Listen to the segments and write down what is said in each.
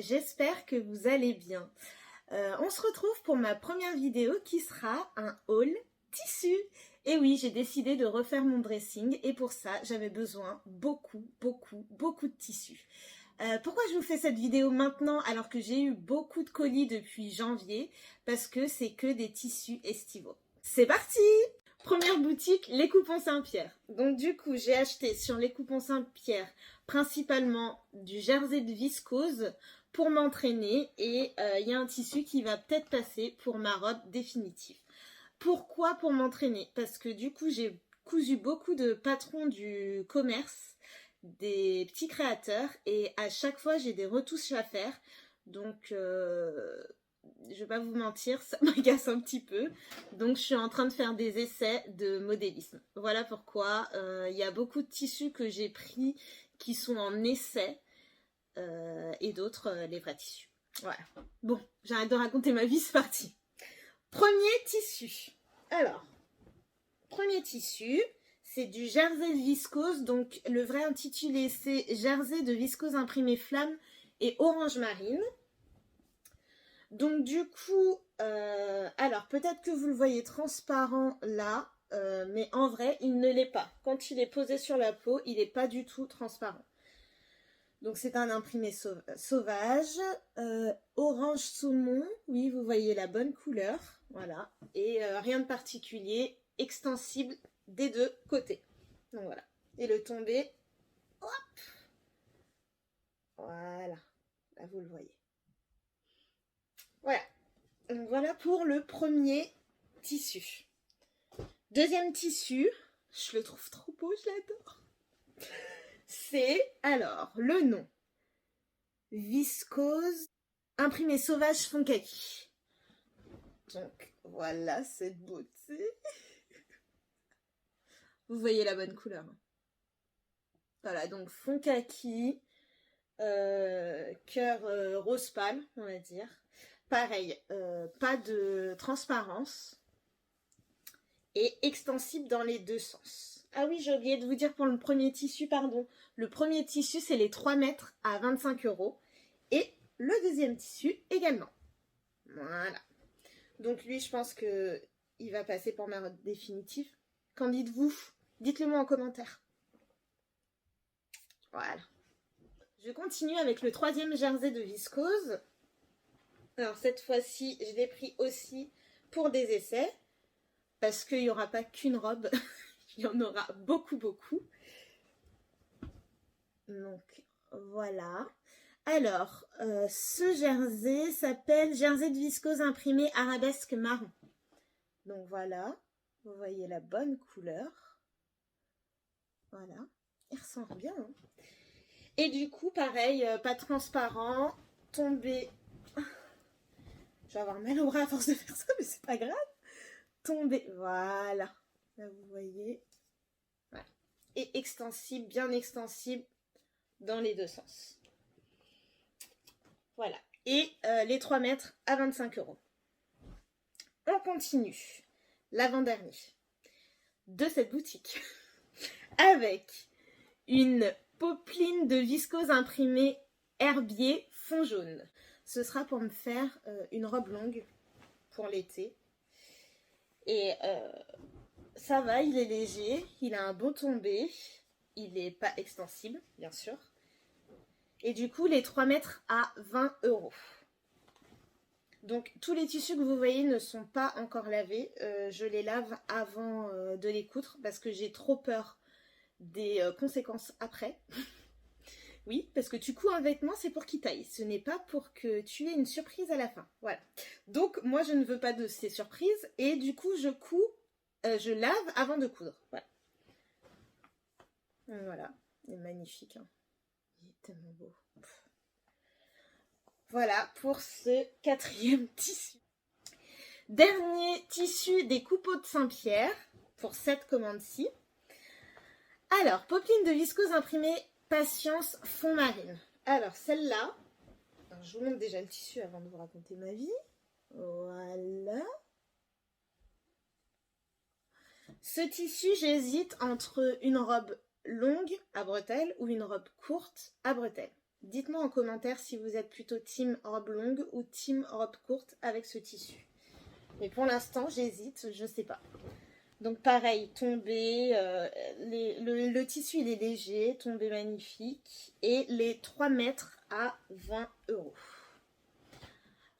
j'espère que vous allez bien. On se retrouve pour ma première vidéo qui sera un haul tissu. Et oui, j'ai décidé de refaire mon dressing et pour ça, j'avais besoin beaucoup de tissus. Pourquoi je vous fais cette vidéo maintenant alors que j'ai eu beaucoup de colis depuis janvier? Parce que c'est que des tissus estivaux. C'est parti! Première boutique, les Coupons Saint-Pierre. Donc du coup, j'ai acheté sur les Coupons Saint-Pierre principalement du jersey de viscose pour m'entraîner et il y a un tissu qui va peut-être passer pour ma robe définitive. Pourquoi pour m'entraîner? Parce que du coup, j'ai cousu beaucoup de patrons du commerce, des petits créateurs et à chaque fois, j'ai des retouches à faire. Donc je vais pas vous mentir, ça m'agace un petit peu. Donc je suis en train de faire des essais de modélisme. Voilà pourquoi il y a beaucoup de tissus que j'ai pris qui sont en essai et d'autres les vrais tissus. Voilà. Bon, j'arrête de raconter ma vie, c'est parti. Premier tissu. Alors, premier tissu, c'est du jersey de viscose. Donc le vrai intitulé c'est jersey de viscose imprimé flamme et orange marine. Donc du coup, alors peut-être que vous le voyez transparent là, mais en vrai il ne l'est pas. Quand il est posé sur la peau, il n'est pas du tout transparent. Donc c'est un imprimé sauvage, orange saumon, oui vous voyez la bonne couleur, voilà. Et rien de particulier, extensible des deux côtés. Donc voilà. Et le tombé, hop, voilà, là vous le voyez. Voilà, donc voilà pour le premier tissu. Deuxième tissu, je le trouve trop beau, je l'adore. C'est alors le nom viscose imprimé sauvage fond kaki. Donc voilà cette beauté. Vous voyez la bonne couleur. Voilà, donc fond kaki, cœur rose pâle, on va dire. Pareil, pas de transparence et extensible dans les deux sens. Ah oui, j'ai oublié de vous dire pour le premier tissu, pardon. Le premier tissu, c'est les 3 mètres à 25 € et le deuxième tissu également. Voilà. Donc lui, je pense que il va passer pour ma robe définitive. Qu'en dites-vous? Dites-le moi en commentaire. Voilà. Je continue avec le troisième jersey de viscose. Alors cette fois-ci, je l'ai pris aussi pour des essais. Parce qu'il n'y aura pas qu'une robe. Il y en aura beaucoup. Donc voilà. Alors, ce jersey s'appelle jersey de viscose imprimé arabesque marron. Donc voilà. Vous voyez la bonne couleur. Voilà. Il ressort bien. Hein. Et du coup, pareil, pas transparent. Tombé. Je vais avoir mal au bras à force de faire ça, mais c'est pas grave. Tombé. Voilà. Là, vous voyez. Voilà. Et extensible, bien extensible dans les deux sens. Voilà. Et les 3 mètres à 25 €. On continue. L'avant-dernier de cette boutique. Avec une popeline de viscose imprimée herbier fond jaune. Ce sera pour me faire une robe longue pour l'été. Et ça va, il est léger, il a un bon tombé, il n'est pas extensible, bien sûr. Et du coup, les 3 mètres à 20 €. Donc, tous les tissus que vous voyez ne sont pas encore lavés. Je les lave avant de les coudre parce que j'ai trop peur des conséquences après. Oui, parce que tu couds un vêtement, c'est pour qu'il taille. Ce n'est pas pour que tu aies une surprise à la fin. Voilà. Donc, moi, je ne veux pas de ces surprises. Et du coup, je lave avant de coudre. Voilà. Voilà. Il est magnifique. Hein. Il est tellement beau. Voilà pour ce quatrième tissu. Dernier tissu des Coupons de Saint-Pierre pour cette commande-ci. Alors, popeline de viscose imprimée Patience fond marine. Alors, celle-là, je vous montre déjà le tissu avant de vous raconter ma vie. Voilà. Ce tissu, j'hésite entre une robe longue à bretelles ou une robe courte à bretelles. Dites-moi en commentaire si vous êtes plutôt team robe longue ou team robe courte avec ce tissu. Mais pour l'instant, j'hésite, je sais pas. Donc pareil, tombé, le tissu il est léger, tombé magnifique. Et les 3 mètres à 20 €.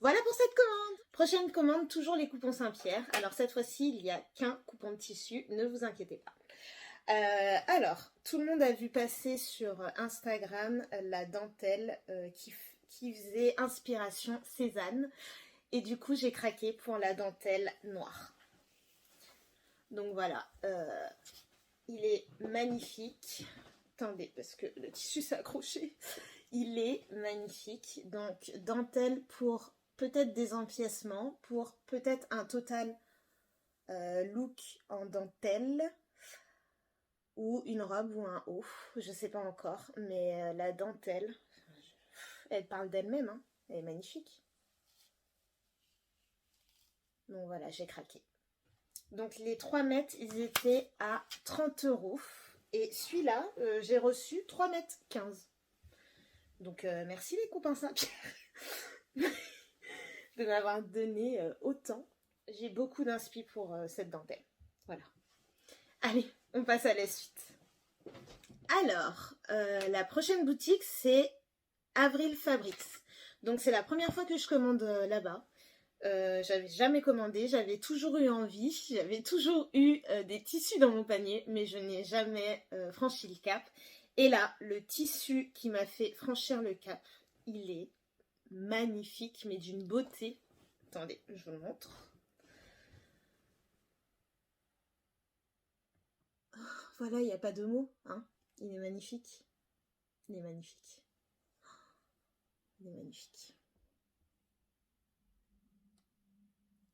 Voilà pour cette commande. Prochaine commande, toujours les coupons Saint-Pierre. Alors cette fois-ci, il n'y a qu'un coupon de tissu, ne vous inquiétez pas. Alors, tout le monde a vu passer sur Instagram la dentelle qui faisait inspiration Cézanne. Et du coup, j'ai craqué pour la dentelle noire. Donc voilà, il est magnifique. Attendez, parce que le tissu s'est accroché. Il est magnifique. Donc, dentelle pour peut-être des empiècements, pour peut-être un total look en dentelle, ou une robe ou un haut, je sais pas encore. Mais la dentelle, elle parle d'elle-même, hein. Elle est magnifique. Donc voilà, j'ai craqué. Donc les 3 mètres, ils étaient à 30 €. Et celui-là, j'ai reçu 3 mètres 15. Donc merci les copains Saint-Pierre de m'avoir donné autant. J'ai beaucoup d'inspi pour cette dentelle. Voilà. Allez, on passe à la suite. Alors, la prochaine boutique, c'est Avril Fabrics. Donc c'est la première fois que je commande là-bas. J'avais jamais commandé, j'avais toujours eu envie, j'avais toujours eu des tissus dans mon panier, mais je n'ai jamais franchi le cap. Et là, le tissu qui m'a fait franchir le cap, il est magnifique, mais d'une beauté. Attendez, je vous le montre. Oh, voilà, il n'y a pas de mots, hein. Il est magnifique. Il est magnifique. Il est magnifique.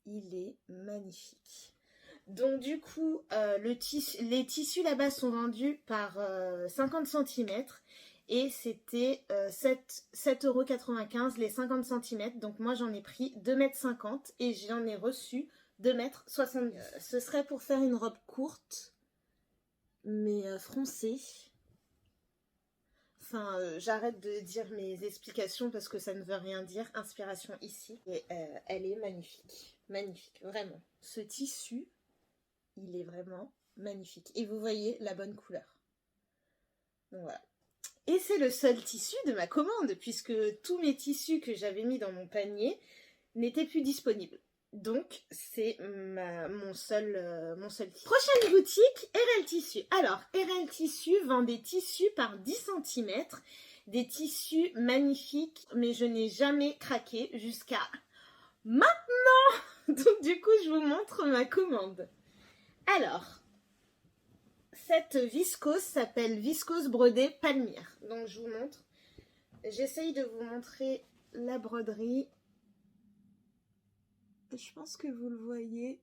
Il est magnifique. Donc du coup, les tissus là-bas sont vendus par 50 cm et c'était 7,95 € les 50 cm. Donc moi j'en ai pris 2,50 m et j'en ai reçu 2,70 m. Ce serait pour faire une robe courte, mais froncée. Enfin, j'arrête de dire mes explications parce que ça ne veut rien dire. Inspiration ici. Et elle est magnifique. Magnifique, vraiment. Ce tissu, il est vraiment magnifique. Et vous voyez la bonne couleur. Donc voilà. Et c'est le seul tissu de ma commande, puisque tous mes tissus que j'avais mis dans mon panier n'étaient plus disponibles. Donc, c'est mon seul tissu. Prochaine boutique, RL Tissu. Alors, RL Tissu vend des tissus par 10 cm. Des tissus magnifiques, mais je n'ai jamais craqué jusqu'à maintenant. Donc, du coup, je vous montre ma commande. Alors, cette viscose s'appelle Viscose Brodée Palmyre. Donc, je vous montre. J'essaye de vous montrer la broderie. Je pense que vous le voyez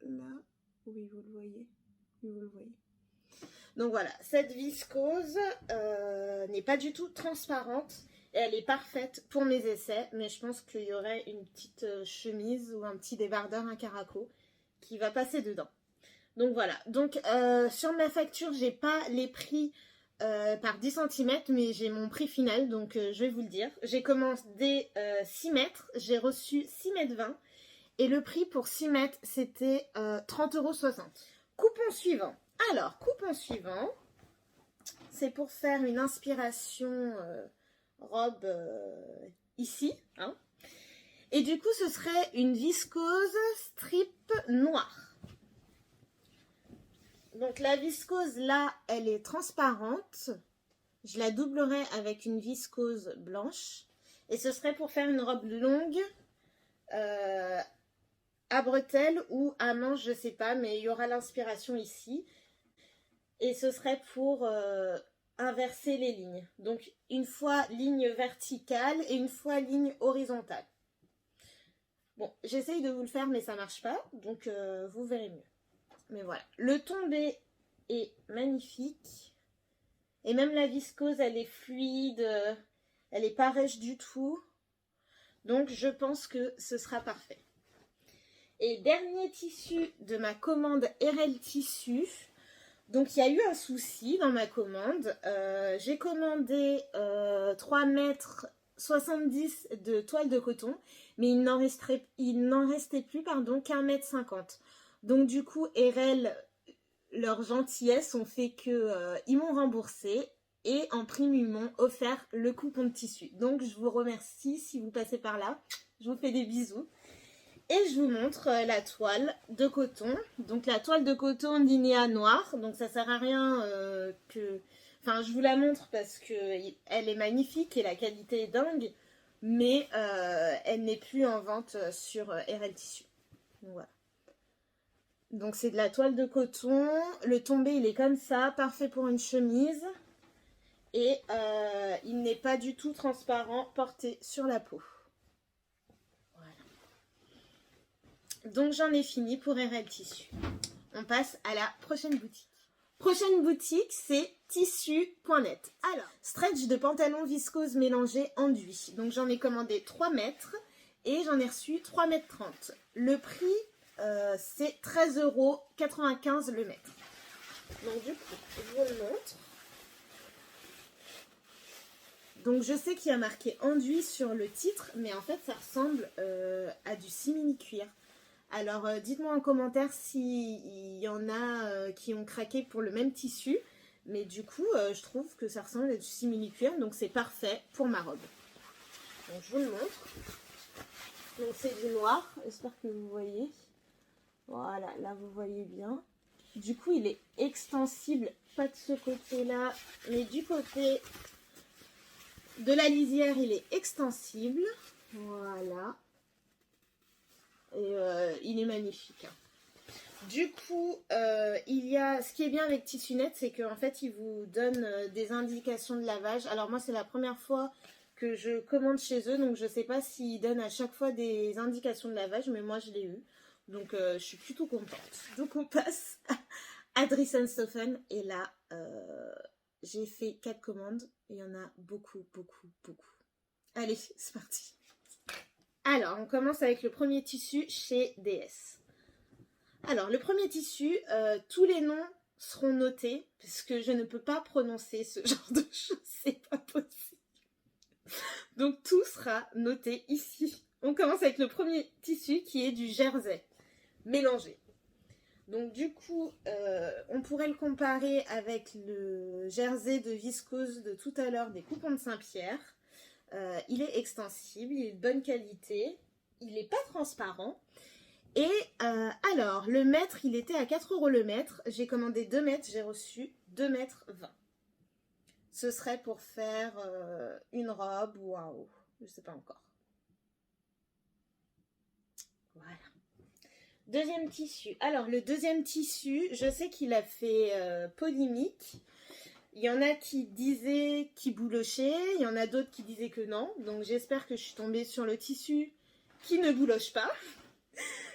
là. Oui, vous le voyez. Oui, vous le voyez. Donc voilà, cette viscose n'est pas du tout transparente. Et elle est parfaite pour mes essais. Mais je pense qu'il y aurait une petite chemise ou un petit débardeur, un caraco qui va passer dedans. Donc voilà. Donc sur ma facture, j'ai pas les prix par 10 cm, mais j'ai mon prix final, donc je vais vous le dire. J'ai commandé 6 mètres, j'ai reçu 6,20 m et le prix pour 6 mètres c'était 30,60 €. Coupon suivant. Alors, coupon suivant, c'est pour faire une inspiration robe ici, hein. Et du coup, ce serait une viscose strip noire. Donc la viscose là, elle est transparente. Je la doublerai avec une viscose blanche. Et ce serait pour faire une robe longue à bretelles ou à manches, je sais pas. Mais il y aura l'inspiration ici. Et ce serait pour inverser les lignes. Donc une fois ligne verticale et une fois ligne horizontale. Bon, j'essaye de vous le faire mais ça marche pas. Donc vous verrez mieux. Mais voilà, le tombé est magnifique. Et même la viscose, elle est fluide. Elle n'est pas rêche du tout. Donc, je pense que ce sera parfait. Et dernier tissu de ma commande RL Tissu. Donc il y a eu un souci dans ma commande. J'ai commandé 3 mètres 70 de toile de coton, mais il n'en restait plus qu'un mètre 50. Donc du coup, RL, leur gentillesse ont fait que ils m'ont remboursé et en prime ils m'ont offert le coupon de tissu. Donc je vous remercie si vous passez par là. Je vous fais des bisous. Et je vous montre la toile de coton. Donc la toile de coton linéa noir. Donc ça sert à rien que... Enfin, je vous la montre parce que elle est magnifique et la qualité est dingue. Mais elle n'est plus en vente sur RL Tissu. Donc voilà. Donc c'est de la toile de coton. Le tombé, il est comme ça. Parfait pour une chemise. Et il n'est pas du tout transparent porté sur la peau. Donc j'en ai fini pour RL Tissu. On passe à la prochaine boutique. Prochaine boutique, c'est tissu.net. Alors, stretch de pantalon viscose mélangé enduit. Donc j'en ai commandé 3 mètres et j'en ai reçu 3 mètres 30. Le prix, c'est 13,95 € le mètre. Donc du coup, je vous le montre. Donc je sais qu'il y a marqué enduit sur le titre, mais en fait ça ressemble à du simili-cuir. Alors dites-moi en commentaire s'il y en a qui ont craqué pour le même tissu. Mais du coup, je trouve que ça ressemble à du simili-cuir. Donc c'est parfait pour ma robe. Donc je vous le montre. Donc c'est du noir. J'espère que vous voyez. Voilà, là vous voyez bien. Du coup, il est extensible. Pas de ce côté-là, mais du côté de la lisière, il est extensible. Voilà. Et il est magnifique. Du coup, ce qui est bien avec TissueNet, c'est qu'en fait, il vous donne des indications de lavage. Alors moi, c'est la première fois que je commande chez eux, donc je ne sais pas s'ils donnent à chaque fois des indications de lavage, mais moi, je l'ai eu. Donc, je suis plutôt contente. Donc, on passe à Dressenstoffen. Et là, j'ai fait 4 commandes. Il y en a beaucoup, beaucoup, beaucoup. Allez, c'est parti. Alors, on commence avec le premier tissu chez DS. Alors, le premier tissu, tous les noms seront notés, parce que je ne peux pas prononcer ce genre de choses, c'est pas possible. Donc, tout sera noté ici. On commence avec le premier tissu qui est du jersey, mélangé. Donc, du coup, on pourrait le comparer avec le jersey de viscose de tout à l'heure des Coupons de Saint-Pierre. Il est extensible, il est de bonne qualité, il n'est pas transparent. Et alors, le mètre, il était à 4 € le mètre. J'ai commandé 2 mètres, j'ai reçu 2 mètres 20. Ce serait pour faire une robe ou un haut, je ne sais pas encore. Voilà. Deuxième tissu. Alors, le deuxième tissu, je sais qu'il a fait polémique. Il y en a qui disaient qu'il boulochait, il y en a d'autres qui disaient que non. Donc j'espère que je suis tombée sur le tissu qui ne bouloche pas.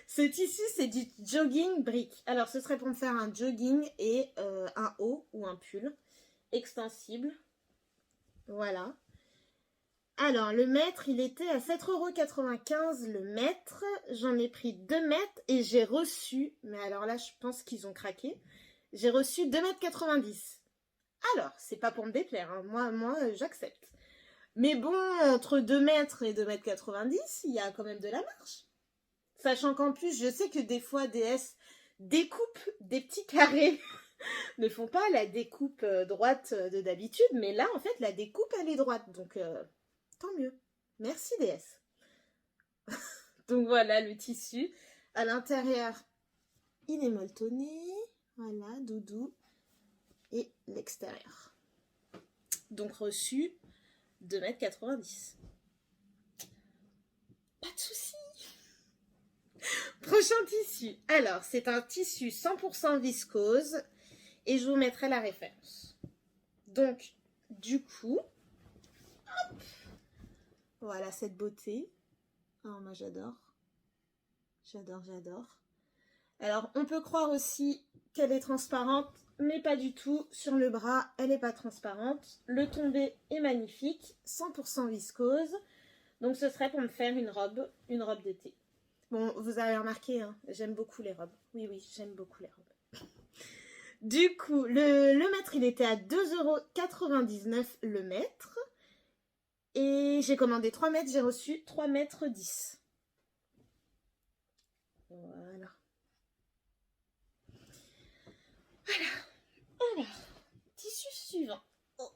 Ce tissu, c'est du jogging brick. Alors ce serait pour me faire un jogging et un haut ou un pull extensible. Voilà. Alors le mètre, il était à 7,95 € le mètre. J'en ai pris 2 mètres et j'ai reçu, mais alors là je pense qu'ils ont craqué, j'ai reçu 2,90 m. Alors, c'est pas pour me déplaire, hein. Moi j'accepte. Mais bon, entre 2 mètres et 2,90 m, il y a quand même de la marge. Sachant qu'en plus, je sais que des fois, DS découpe des petits carrés. Ne font pas la découpe droite de d'habitude, mais là, en fait, la découpe, elle est droite. Donc, tant mieux. Merci, DS. Donc, voilà le tissu. À l'intérieur, il est molletonné. Voilà, doudou. Et l'extérieur. Donc reçu 2,90 m. Pas de souci. Prochain tissu. Alors, c'est un tissu 100% viscose et je vous mettrai la référence. Donc, du coup, hop, voilà cette beauté. Oh, moi j'adore. J'adore, j'adore. Alors, on peut croire aussi qu'elle est transparente, mais pas du tout. Sur le bras, elle n'est pas transparente. Le tombé est magnifique, 100% viscose. Donc, ce serait pour me faire une robe d'été. Bon, vous avez remarqué, hein, j'aime beaucoup les robes. Oui, j'aime beaucoup les robes. Du coup, le mètre, il était à 2,99 € le mètre. Et j'ai commandé 3 mètres, j'ai reçu 3,10 m. Voilà. Alors, tissu suivant. Oh.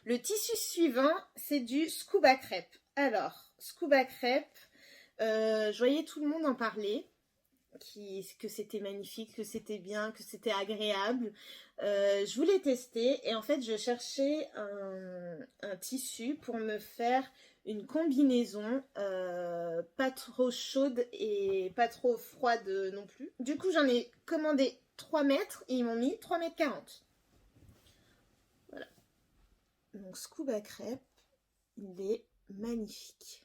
Le tissu suivant, c'est du scuba crêpe. Alors, scuba crêpe, je voyais tout le monde en parler. Que c'était magnifique, que c'était bien, que c'était agréable. Je voulais tester et en fait je cherchais un tissu pour me faire une combinaison pas trop chaude et pas trop froide non plus. Du coup j'en ai commandé 3 mètres et ils m'ont mis 3,40 m. Voilà. Donc scuba crêpe, il est magnifique.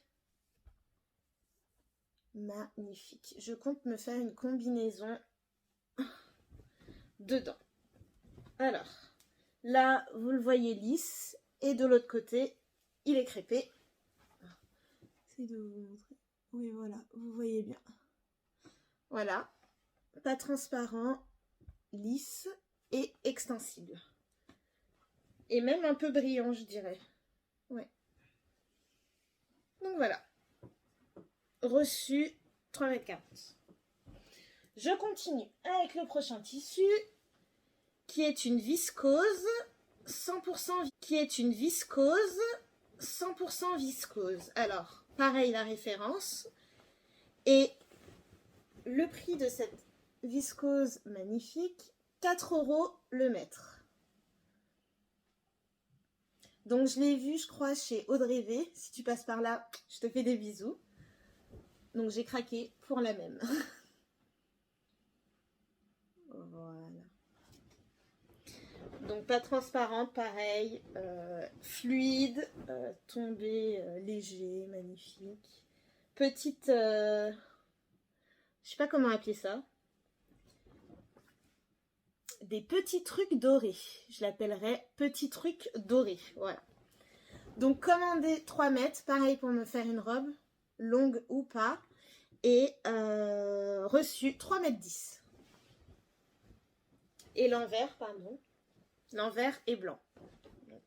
Magnifique. Je compte me faire une combinaison dedans. Alors, là, vous le voyez lisse. Et de l'autre côté, il est crêpé. J'essaie de vous montrer. Oui, voilà, vous voyez bien. Voilà. Pas transparent, lisse et extensible. Et même un peu brillant, je dirais. Ouais. Donc voilà. Reçu 3,40 m. Je continue avec le prochain tissu qui est une viscose 100% viscose. Alors, pareil la référence et le prix de cette viscose magnifique, 4 € le mètre. Donc je l'ai vu, je crois, chez Audrey V. Si tu passes par là, je te fais des bisous. Donc j'ai craqué pour la même. Voilà. Donc pas transparente, pareil, fluide, tombé léger, magnifique. Petite, je sais pas comment appeler ça. Des petits trucs dorés. Je l'appellerais petits trucs dorés. Voilà. Donc commandé 3 mètres, pareil pour me faire une robe, longue ou pas. Et reçu 3,10 m. Et l'envers, pardon. L'envers est blanc. Donc,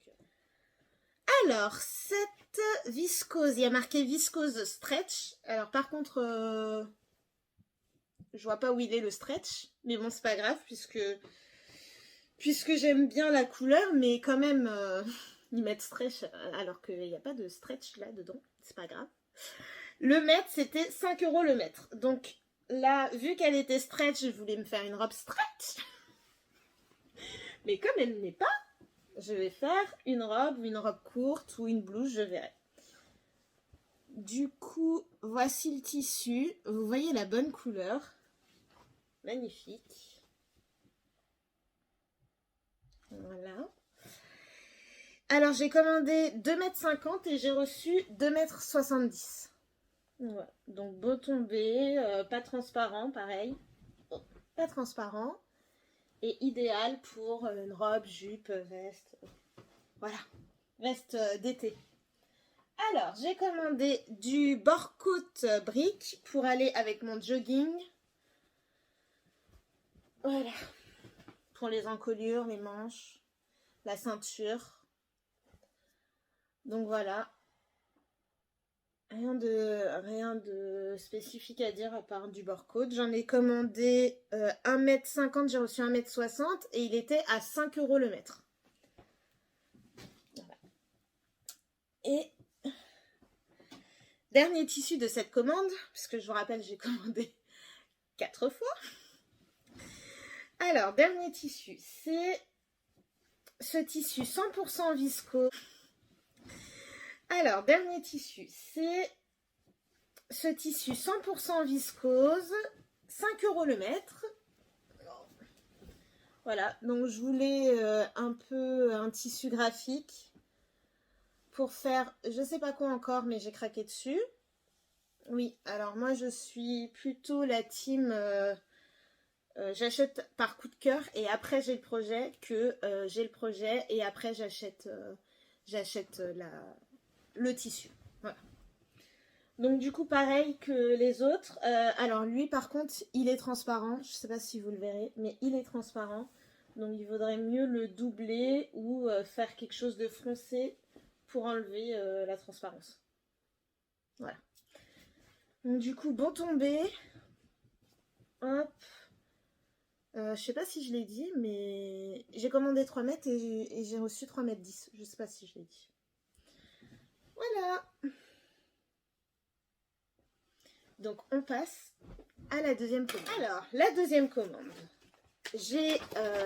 alors, cette viscose, il y a marqué viscose stretch. Alors par contre, je vois pas où il est le stretch. Mais bon, c'est pas grave puisque j'aime bien la couleur. Mais quand même, ils mettent stretch alors qu'il n'y a pas de stretch là dedans. C'est pas grave. Le mètre, c'était 5 € le mètre. Donc là, vu qu'elle était stretch, je voulais me faire une robe stretch. Mais comme elle n'est pas, je vais faire une robe courte ou une blouse, je verrai. Du coup, voici le tissu. Vous voyez la bonne couleur. Magnifique. Voilà. Alors, j'ai commandé 2,50 m et j'ai reçu 2,70 m. Voilà. Donc, beau tombé, pas transparent, pareil. Oh, pas transparent. Et idéal pour une robe, jupe, veste. Voilà, veste d'été. Alors, j'ai commandé du bord-côte brique pour aller avec mon jogging. Voilà. Pour les encolures, les manches, la ceinture. Donc voilà. Rien de spécifique à dire à part du bord-côte. J'en ai commandé 1,50 m, j'ai reçu 1,60 m et il était à 5 € le mètre. Voilà. Et dernier tissu de cette commande, puisque je vous rappelle, j'ai commandé 4 fois. Alors, dernier tissu, c'est ce tissu 100% viscose. Alors, dernier tissu, c'est ce tissu 100% viscose, 5 € le mètre. Voilà, donc je voulais un tissu graphique pour faire, je sais pas quoi encore, mais j'ai craqué dessus. Oui, alors moi je suis plutôt la team j'achète par coup de cœur et après j'ai le projet que j'ai le projet et après j'achète le tissu. Voilà. Donc du coup pareil que les autres. Alors lui par contre il est transparent. Je sais pas si vous le verrez, mais il est transparent. Donc il vaudrait mieux le doubler ou faire quelque chose de foncé pour enlever la transparence. Voilà. Donc du coup bon tombé. Hop. Je sais pas si je l'ai dit, mais j'ai commandé 3 mètres et j'ai reçu 3 mètres 10. Je sais pas si je l'ai dit. Voilà. Donc on passe à la deuxième commande. Alors, la deuxième commande. J'ai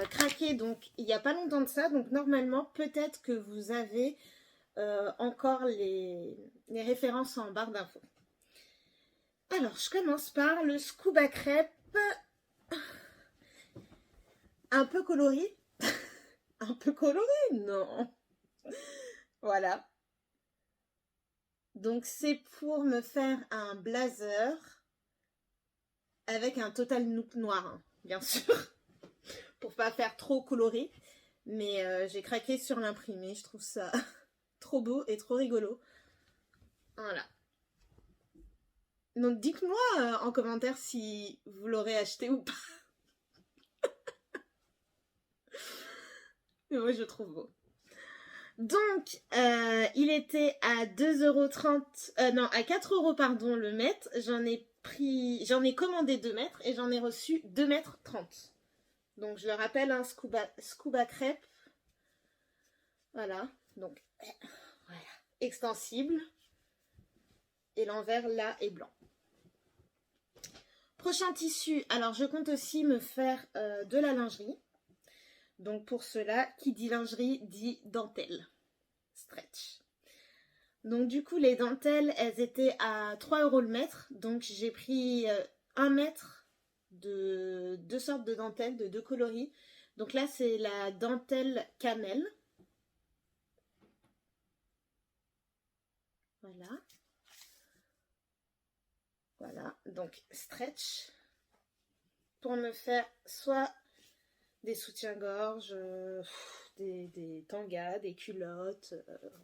craqué donc il n'y a pas longtemps de ça. Donc normalement, peut-être que vous avez encore les références en barre d'infos. Alors, je commence par le Scuba Crêpe. Un peu coloré. Un peu coloré, non. Voilà. Donc c'est pour me faire un blazer avec un total look noir, hein, bien sûr. Pour pas faire trop coloré. Mais j'ai craqué sur l'imprimé. Je trouve ça trop beau et trop rigolo. Voilà. Donc dites-moi en commentaire si vous l'aurez acheté ou pas. Mais moi je trouve beau. Donc il était à 2,30 €, non à 4 € pardon le mètre. J'en ai commandé 2 mètres et j'en ai reçu 2,30 m. Donc je le rappelle, un scuba crêpe. Voilà, donc voilà, extensible. Et l'envers là est blanc. Prochain tissu, alors je compte aussi me faire de la lingerie. Donc pour cela, qui dit lingerie dit dentelle. Stretch. Donc du coup les dentelles, elles étaient à 3 € le mètre. Donc j'ai pris 1 mètre de 2 sortes de dentelles, de 2 coloris. Donc là c'est la dentelle cannelle. Voilà. Voilà, donc stretch. Pour me faire soit des soutiens-gorge, des tangas, des culottes,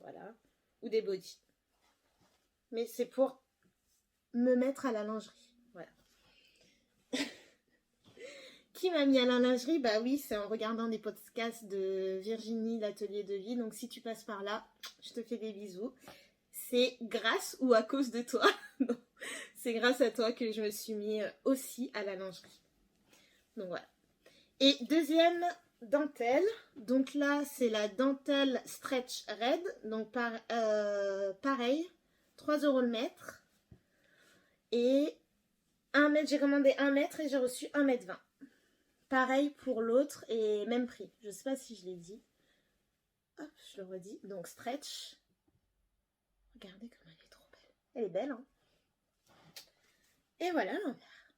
voilà, ou des bodys. Mais c'est pour me mettre à la lingerie, voilà. Qui m'a mis à la lingerie? Bah oui, c'est en regardant des podcasts de Virginie, l'atelier de vie. Donc si tu passes par là, je te fais des bisous. C'est grâce ou à cause de toi. C'est grâce à toi que je me suis mis aussi à la lingerie. Donc voilà. Et deuxième dentelle, donc là c'est la dentelle Stretch Red, donc pareil, 3 € le mètre. Et 1 mètre, j'ai commandé 1 mètre et j'ai reçu 1,20 m. Pareil pour l'autre et même prix, je sais pas si je l'ai dit. Hop, je le redis, donc Stretch. Regardez comme elle est trop belle. Elle est belle, hein. Et voilà l'envers.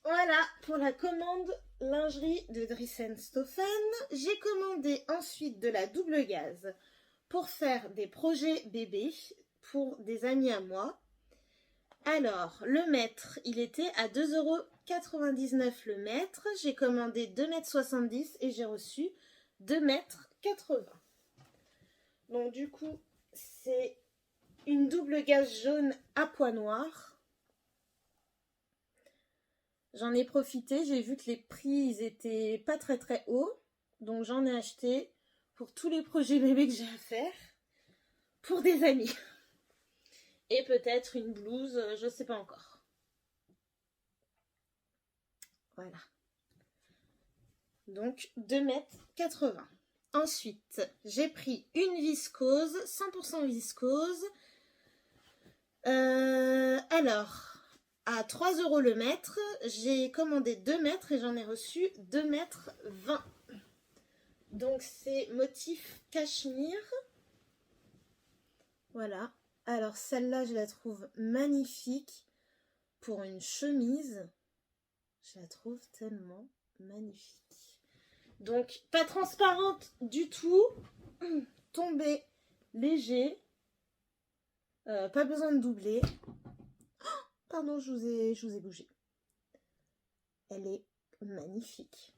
Voilà pour la commande lingerie de Dries&Stoffen. J'ai commandé ensuite de la double gaze pour faire des projets bébés pour des amis à moi. Alors, le mètre, il était à 2,99 € le mètre. J'ai commandé 2,70 m et j'ai reçu 2,80 m. Donc du coup, c'est une double gaze jaune à pois noirs. J'en ai profité, j'ai vu que les prix ils étaient pas très très hauts. Donc j'en ai acheté pour tous les projets bébés que j'ai à faire. Pour des amis. Et peut-être une blouse, je sais pas encore. Voilà. Donc 2,80 m. Ensuite, j'ai pris une viscose, 100% viscose. Alors, à 3 € le mètre, j'ai commandé 2 mètres et j'en ai reçu 2,20 m. Donc c'est motif cachemire. Voilà. Alors celle-là, je la trouve magnifique pour une chemise. Je la trouve tellement magnifique. Donc pas transparente du tout. Tombée léger. Pas besoin de doubler. Oh, pardon, je vous ai bougé. Elle est magnifique.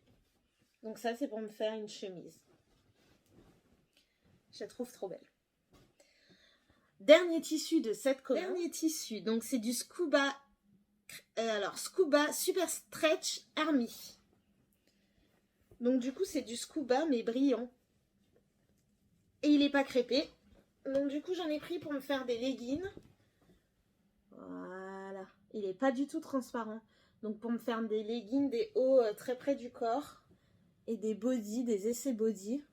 Donc ça, c'est pour me faire une chemise. Je la trouve trop belle. Dernier tissu de cette commande. Dernier tissu, donc c'est du Scuba, Scuba Super Stretch Army. Donc du coup c'est du Scuba mais brillant. Et il n'est pas crêpé. Donc du coup j'en ai pris pour me faire des leggings. Voilà. Il n'est pas du tout transparent. Donc pour me faire des leggings, des hauts très près du corps. Et des body, des essais body.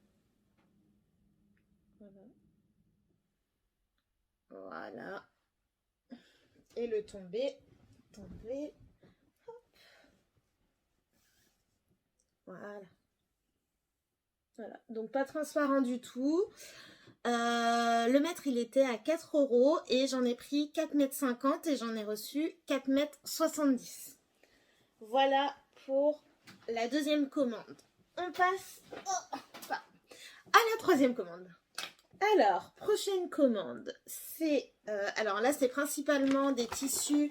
Voilà. Et le tombé. Hop. Voilà. Voilà. Donc pas transparent du tout. Le mètre il était à 4 € et j'en ai pris 4,50 m et j'en ai reçu 4,70 m. Voilà pour la deuxième commande. On passe à la troisième commande. Alors, prochaine commande, c'est... alors là, c'est principalement des tissus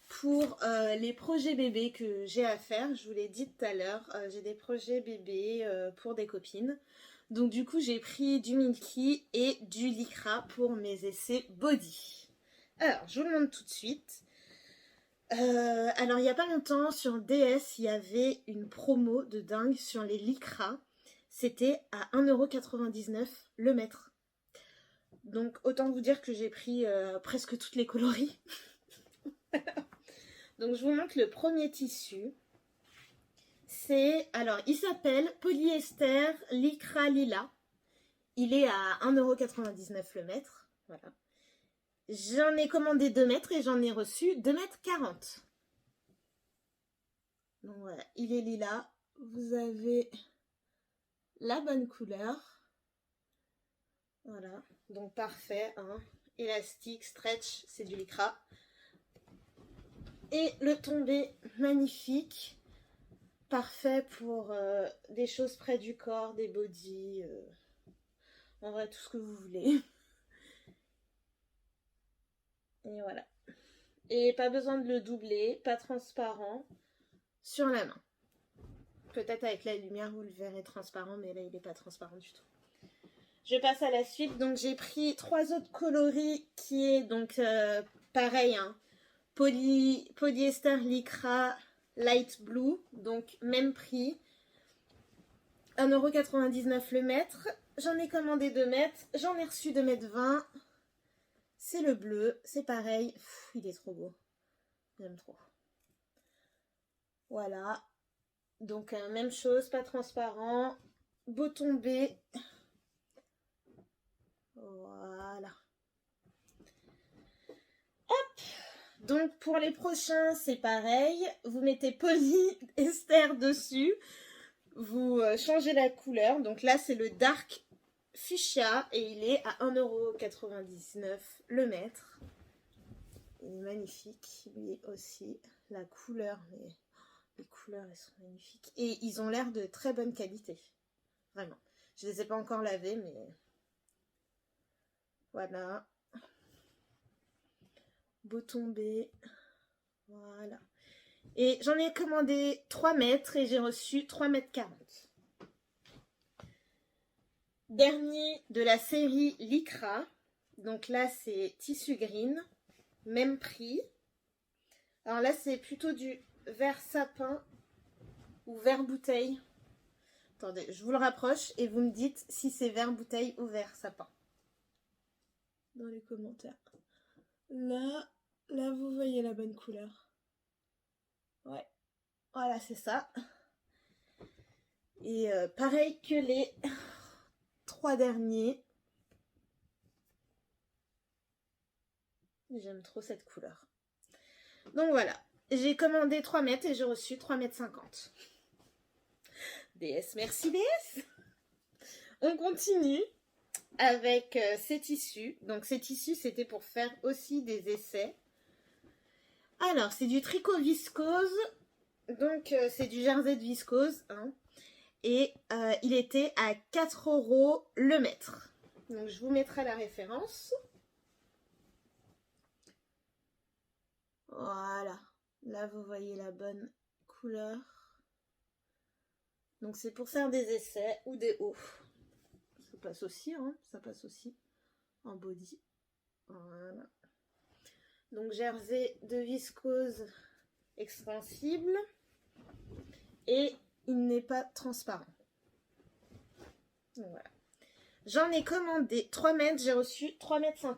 pour les projets bébés que j'ai à faire. Je vous l'ai dit tout à l'heure, j'ai des projets bébés pour des copines. Donc du coup, j'ai pris du Milky et du Lycra pour mes essais body. Alors, je vous le montre tout de suite. Alors, il n'y a pas longtemps, sur DS, il y avait une promo de dingue sur les Lycra. C'était à 1,99 € le mètre. Donc, autant vous dire que j'ai pris presque toutes les coloris. Donc, je vous montre le premier tissu. C'est, alors, il s'appelle Polyester Lycra Lila. Il est à 1,99 € le mètre. Voilà. J'en ai commandé 2 mètres et j'en ai reçu 2,40 m. Donc voilà, il est lilas. Vous avez la bonne couleur. Voilà, donc parfait. Hein. Élastique, stretch, c'est du Lycra. Et le tombé magnifique. Parfait pour des choses près du corps, des bodys. En vrai, tout ce que vous voulez. Et voilà. Et pas besoin de le doubler, pas transparent, sur la main. Peut-être avec la lumière, vous le verrez transparent, mais là, il n'est pas transparent du tout. Je passe à la suite. Donc, j'ai pris 3 autres coloris qui est donc pareil, hein, Polyester Lycra Light Blue, donc même prix. 1,99 € le mètre. J'en ai commandé 2 mètres, j'en ai reçu 2,20 m. C'est le bleu, c'est pareil. Pff, il est trop beau. J'aime trop. Voilà. Donc, même chose, pas transparent. Beau tombé. Voilà. Hop. Donc, pour les prochains, c'est pareil. Vous mettez polyester dessus. Vous changez la couleur. Donc là, c'est le Dark Fuchsia et il est à 1,99 € le mètre. Il est magnifique, lui aussi. La couleur, mais les couleurs, elles sont magnifiques. Et ils ont l'air de très bonne qualité. Vraiment. Je les ai pas encore lavés, mais... Voilà. Beau tombé. Voilà. Et j'en ai commandé 3 mètres et j'ai reçu 3,40 m. Dernier de la série Lycra. Donc là, c'est tissu green. Même prix. Alors là, c'est plutôt du vert sapin ou vert bouteille. Attendez, je vous le rapproche et vous me dites si c'est vert bouteille ou vert sapin. Dans les commentaires. Là, vous voyez la bonne couleur. Ouais. Voilà, c'est ça. Et pareil que les 3 derniers. J'aime trop cette couleur. Donc voilà. J'ai commandé 3 mètres et j'ai reçu 3,50 m. DS, merci DS. On continue avec ces tissus. Donc ces tissus, c'était pour faire aussi des essais. Alors, c'est du tricot viscose. Donc, c'est du jersey de viscose. Hein, et il était à 4 € le mètre. Donc, je vous mettrai la référence. Voilà. Là, vous voyez la bonne couleur. Donc, c'est pour faire des essais ou des hauts. Ça passe aussi, hein. Ça passe aussi en body. Voilà. Donc jersey de viscose extensible. Et il n'est pas transparent. Donc voilà. J'en ai commandé 3 mètres, j'ai reçu 3,50 m.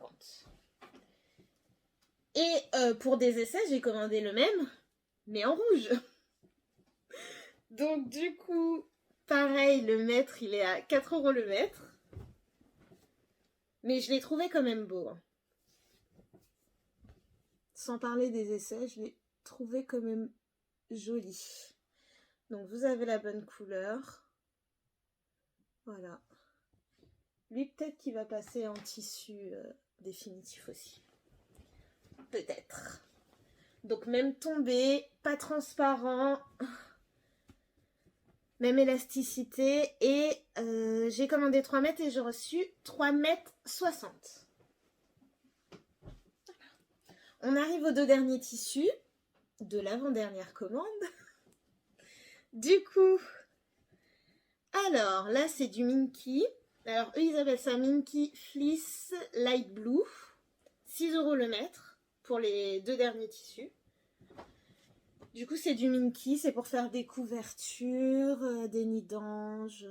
Et pour des essais, j'ai commandé le même, mais en rouge. Donc du coup, pareil, le mètre, il est à 4 € le mètre. Mais je l'ai trouvé quand même beau. Hein. Sans parler des essais, je l'ai trouvé quand même joli. Donc vous avez la bonne couleur. Voilà. Lui, peut-être qu'il va passer en tissu définitif aussi. Peut-être. Donc même tombé, pas transparent, même élasticité. Et j'ai commandé 3 mètres et j'ai reçu 3,60 m. On arrive aux 2 derniers tissus de l'avant-dernière commande. Du coup, alors là c'est du Minky. Alors eux ils appellent ça Minky Fleece Light Blue. 6 € le mètre pour les 2 derniers tissus. Du coup c'est du Minky, c'est pour faire des couvertures, des nids d'ange,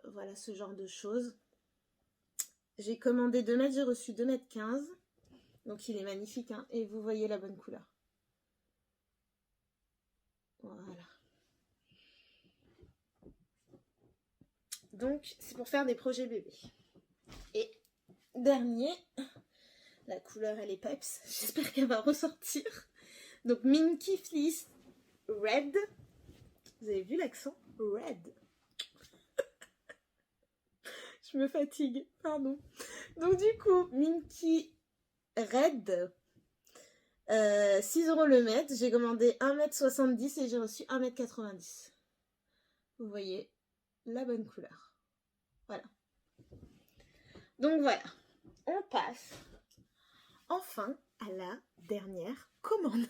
voilà ce genre de choses. J'ai commandé 2 mètres, j'ai reçu 2,15 m. Donc il est magnifique hein, et vous voyez la bonne couleur. Voilà. Donc c'est pour faire des projets bébés. Et dernier, la couleur elle est peps, j'espère qu'elle va ressortir. Donc Minky Fleece Red. Vous avez vu l'accent? Red. Je me fatigue, pardon. Donc du coup, Minky Red. 6 € le mètre. J'ai commandé 1,70 m et j'ai reçu 1,90 m. Vous voyez la bonne couleur. Voilà. Donc voilà. On passe enfin à la dernière commande.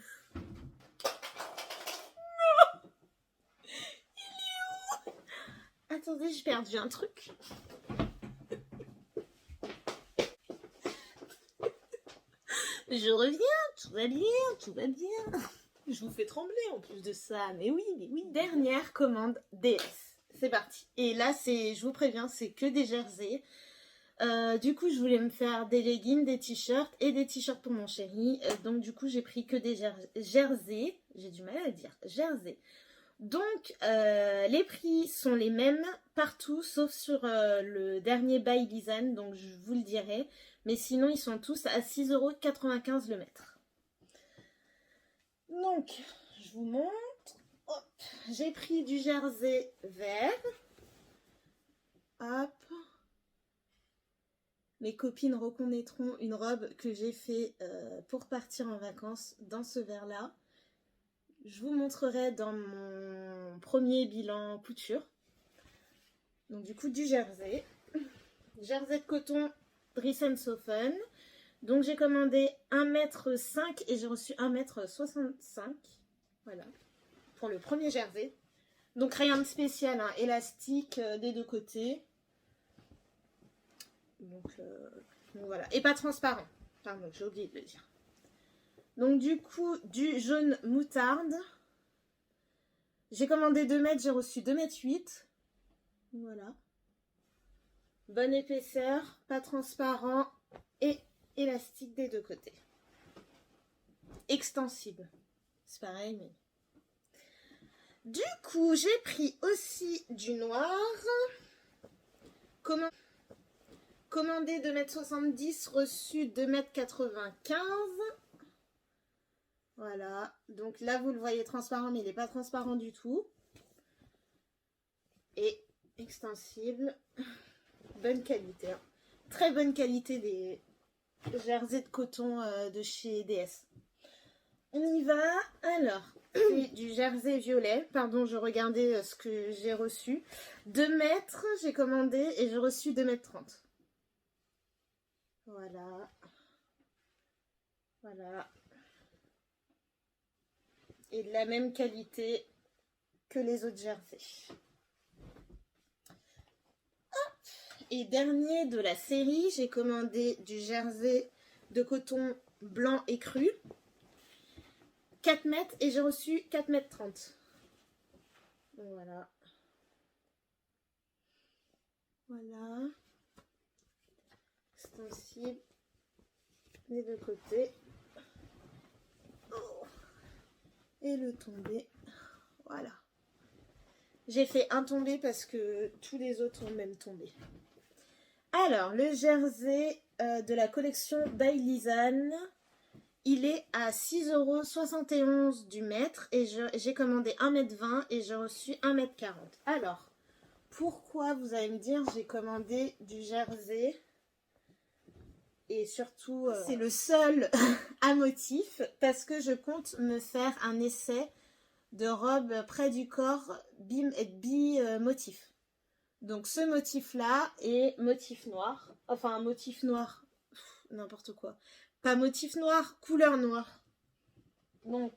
Attendez, j'ai perdu un truc. Je reviens, tout va bien, tout va bien. Je vous fais trembler en plus de ça, mais oui, mais oui. Dernière commande DS. C'est parti. Et là, c'est, je vous préviens, c'est que des jerseys. Du coup, je voulais me faire des leggings, des t-shirts et des t-shirts pour mon chéri. Donc, du coup, j'ai pris que des jerseys. J'ai du mal à dire. Jerseys. Donc, les prix sont les mêmes partout, sauf sur le dernier By Lisanne, donc je vous le dirai. Mais sinon, ils sont tous à 6,95 € le mètre. Donc, je vous montre. Hop, j'ai pris du jersey vert. Hop. Mes copines reconnaîtront une robe que j'ai fait pour partir en vacances dans ce vert-là. Je vous montrerai dans mon premier bilan couture. Donc du coup du jersey. Jersey de coton Dress & Soften. Donc j'ai commandé 1,5 m et j'ai reçu 1,65 m. Voilà. Pour le premier jersey. Donc rien de spécial, hein. Élastique des deux côtés. Donc voilà. Et pas transparent. Pardon, j'ai oublié de le dire. Donc du coup, du jaune moutarde. J'ai commandé 2 mètres, j'ai reçu 2,8 m. Voilà. Bonne épaisseur, pas transparent et élastique des deux côtés. Extensible. C'est pareil, mais... Du coup, j'ai pris aussi du noir. Commandé 2,70 m, reçu 2,95 m. Voilà. Donc là, vous le voyez transparent, mais il n'est pas transparent du tout. Et extensible. Bonne qualité. Hein. Très bonne qualité des jerseys de coton de chez DS. On y va. Alors, c'est du jersey violet. Pardon, je regardais ce que j'ai reçu. 2 mètres, j'ai commandé et j'ai reçu 2,30 m. Voilà. Voilà. Et de la même qualité que les autres jerseys. Et dernier de la série, j'ai commandé du jersey de coton blanc écru. 4 mètres et j'ai reçu 4 mètres 30. Donc voilà. Voilà. Extensible des deux côtés. Oh. Et le tombé. Voilà. J'ai fait un tombé parce que tous les autres ont même tombé. Alors, le jersey de la collection by Lisanne, il est à 6,71 € du mètre et j'ai commandé 1,20 m et j'ai reçu 1,40 m. Alors, pourquoi, vous allez me dire, j'ai commandé du jersey et surtout, c'est le seul à motif parce que je compte me faire un essai de robe près du corps bi-motif. Donc ce motif-là est motif noir. Enfin, un motif noir, n'importe quoi. Pas motif noir, couleur noire. Donc,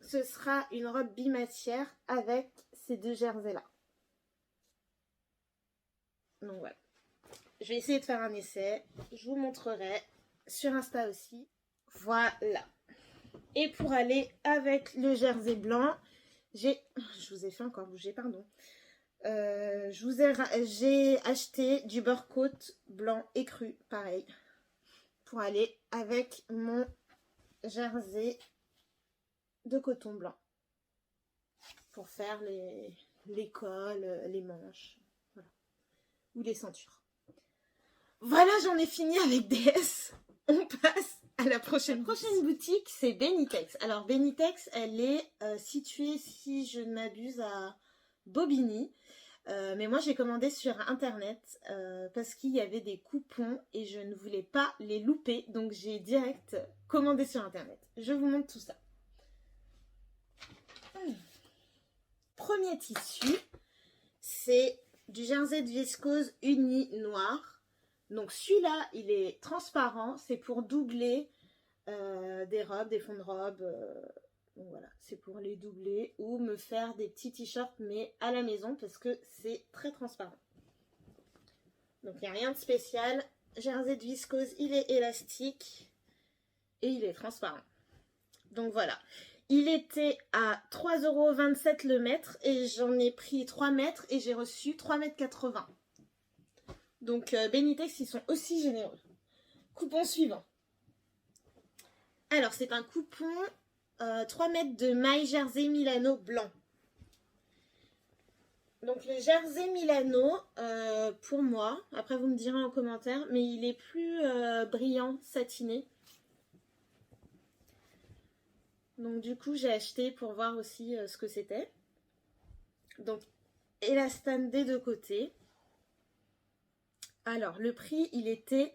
ce sera une robe bimatière avec ces deux jerseys-là. Donc voilà. Je vais essayer de faire un essai. Je vous montrerai sur Insta aussi. Voilà. Et pour aller avec le jersey blanc, je vous ai fait encore bouger, pardon. J'ai acheté du beurre côte blanc écru, pareil, pour aller avec mon jersey de coton blanc, pour faire les cols, les manches, voilà, ou les ceintures. Voilà, j'en ai fini avec DS. On passe à la prochaine boutique, c'est Benitex. Alors Benitex, elle est située, si je ne m'abuse, à Bobigny. Mais moi j'ai commandé sur internet parce qu'il y avait des coupons et je ne voulais pas les louper, donc j'ai direct commandé sur internet. Je vous montre tout ça. Premier tissu, c'est du jersey de viscose uni noir. Donc celui-là il est transparent, c'est pour doubler des robes, des fonds de robe. Donc voilà, c'est pour les doubler ou me faire des petits t-shirts mais à la maison parce que c'est très transparent. Donc il n'y a rien de spécial. Jersey de viscose, il est élastique et il est transparent. Donc voilà. Il était à 3,27 € le mètre et j'en ai pris 3 mètres et j'ai reçu 3,80 m. Donc Benitex, ils sont aussi généreux. Coupon suivant. Alors c'est un coupon 3 mètres de maille jersey Milano blanc. Donc le jersey Milano, pour moi, après vous me direz en commentaire, mais il est plus brillant, satiné. Donc du coup j'ai acheté pour voir aussi ce que c'était. Donc élastane des deux côtés. Alors le prix il était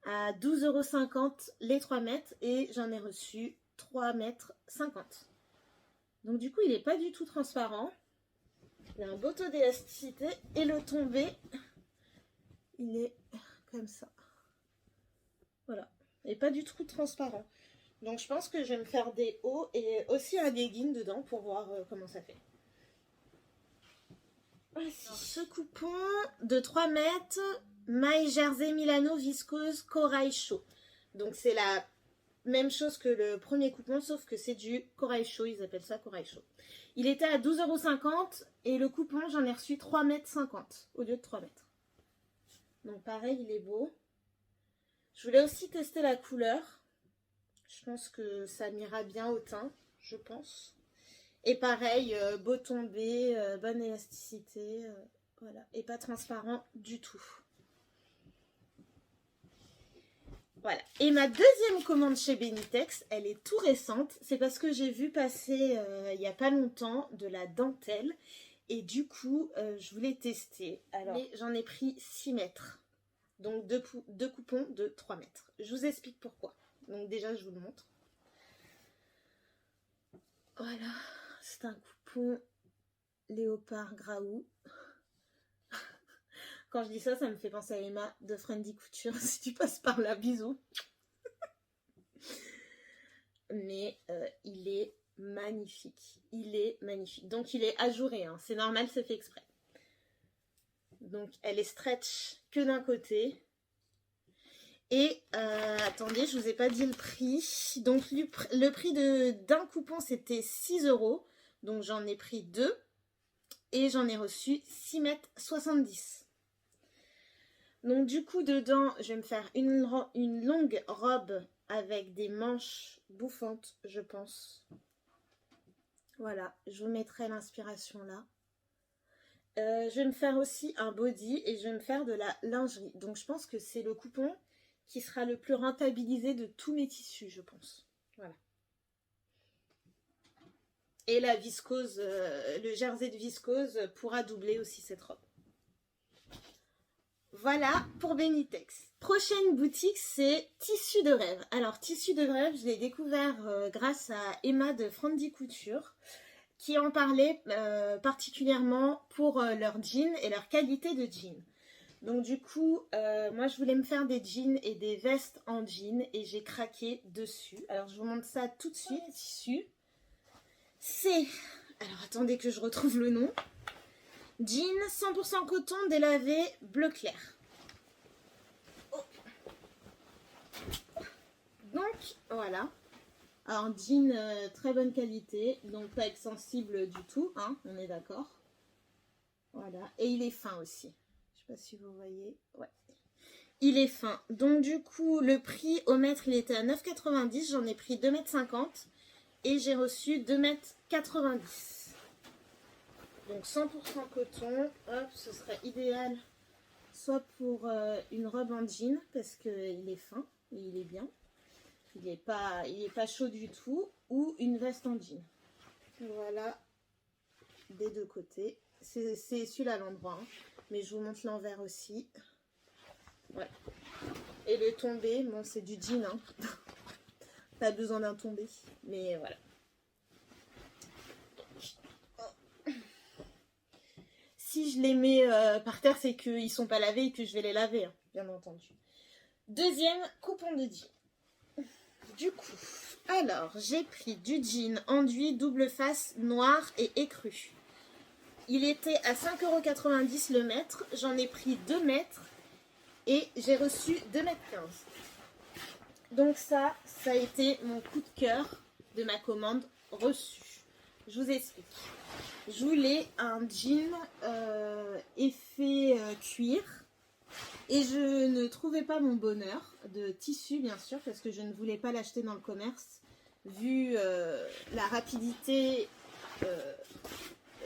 à 12,50 € les 3 mètres et j'en ai reçu 3,50 m. Donc du coup il n'est pas du tout transparent. Il a un beau taux d'élasticité et le tombé il est comme ça. Voilà. Et pas du tout transparent. Donc je pense que je vais me faire des hauts et aussi un legging dedans pour voir comment ça fait. Voici ce coupon de 3 mètres, maille jersey Milano viscose corail chaud. Donc c'est la même chose que le premier coupon sauf que c'est du corail chaud, ils appellent ça corail chaud. Il était à 12,50 € et le coupon j'en ai reçu 3,50 m au lieu de 3 mètres. Donc pareil il est beau. Je voulais aussi tester la couleur. Je pense que ça m'ira bien au teint, je pense. Et pareil, beau tombé, bonne élasticité, voilà. Et pas transparent du tout. Voilà. Et ma deuxième commande chez Benitex, elle est tout récente. C'est parce que j'ai vu passer il n'y a pas longtemps de la dentelle. Et du coup, je voulais tester. Alors, j'en ai pris 6 mètres. Donc deux coupons de 3 mètres. Je vous explique pourquoi. Donc déjà, je vous le montre. Voilà. C'est un coupon léopard graou. Quand je dis ça, ça me fait penser à Emma de Friendly Couture. Si tu passes par là, bisous. Mais il est magnifique. Il est magnifique. Donc il est ajouré. Hein. C'est normal, c'est fait exprès. Donc elle est stretch que d'un côté. Et attendez, je vous ai pas dit le prix. Donc le prix d'un coupon c'était 6 €. Donc j'en ai pris 2. Et j'en ai reçu 6,70 m. Donc du coup dedans, je vais me faire une longue robe avec des manches bouffantes, je pense. Voilà, je vous mettrai l'inspiration là. Je vais me faire aussi un body et je vais me faire de la lingerie. Donc je pense que c'est le coupon qui sera le plus rentabilisé de tous mes tissus, je pense. Voilà. Et la viscose, le jersey de viscose pourra doubler aussi cette robe. Voilà pour Benitex. Prochaine boutique, c'est Tissu de rêve. Alors, Tissu de rêve, je l'ai découvert grâce à Emma de Frandy Couture, qui en parlait particulièrement pour leurs jeans et leur qualité de jeans. Donc du coup, moi je voulais me faire des jeans et des vestes en jean et j'ai craqué dessus. Alors je vous montre ça tout de suite. Tissu. C'est... Alors attendez que je retrouve le nom. Jean 100% coton délavé bleu clair. Oh. Donc voilà. Alors jean très bonne qualité, donc pas extensible du tout, hein, on est d'accord. Voilà, et il est fin aussi. Je sais pas si vous voyez. Ouais. Il est fin. Donc du coup, le prix au mètre, il était à 9,90 €. J'en ai pris 2,50 m et j'ai reçu 2,90 m. Donc 100% coton. Hop, ce serait idéal soit pour une robe en jean parce qu'il est fin et il est bien. Il n'est pas chaud du tout. Ou une veste en jean. Voilà. Des deux côtés. C'est celui-là à l'endroit. Hein. Mais je vous montre l'envers aussi. Ouais. Et le tombé, bon c'est du jean. Hein. Pas besoin d'un tombé. Mais voilà. Si je les mets par terre, c'est qu'ils ne sont pas lavés et que je vais les laver. Hein, bien entendu. Deuxième coupon de jean. Du coup, alors j'ai pris du jean enduit double face noir et écru. Il était à 5,90 € le mètre. J'en ai pris 2 mètres et j'ai reçu 2,15 m. Donc ça a été mon coup de cœur de ma commande reçue. Je vous explique. Je voulais un jean effet cuir. Et je ne trouvais pas mon bonheur de tissu, bien sûr, parce que je ne voulais pas l'acheter dans le commerce, vu la rapidité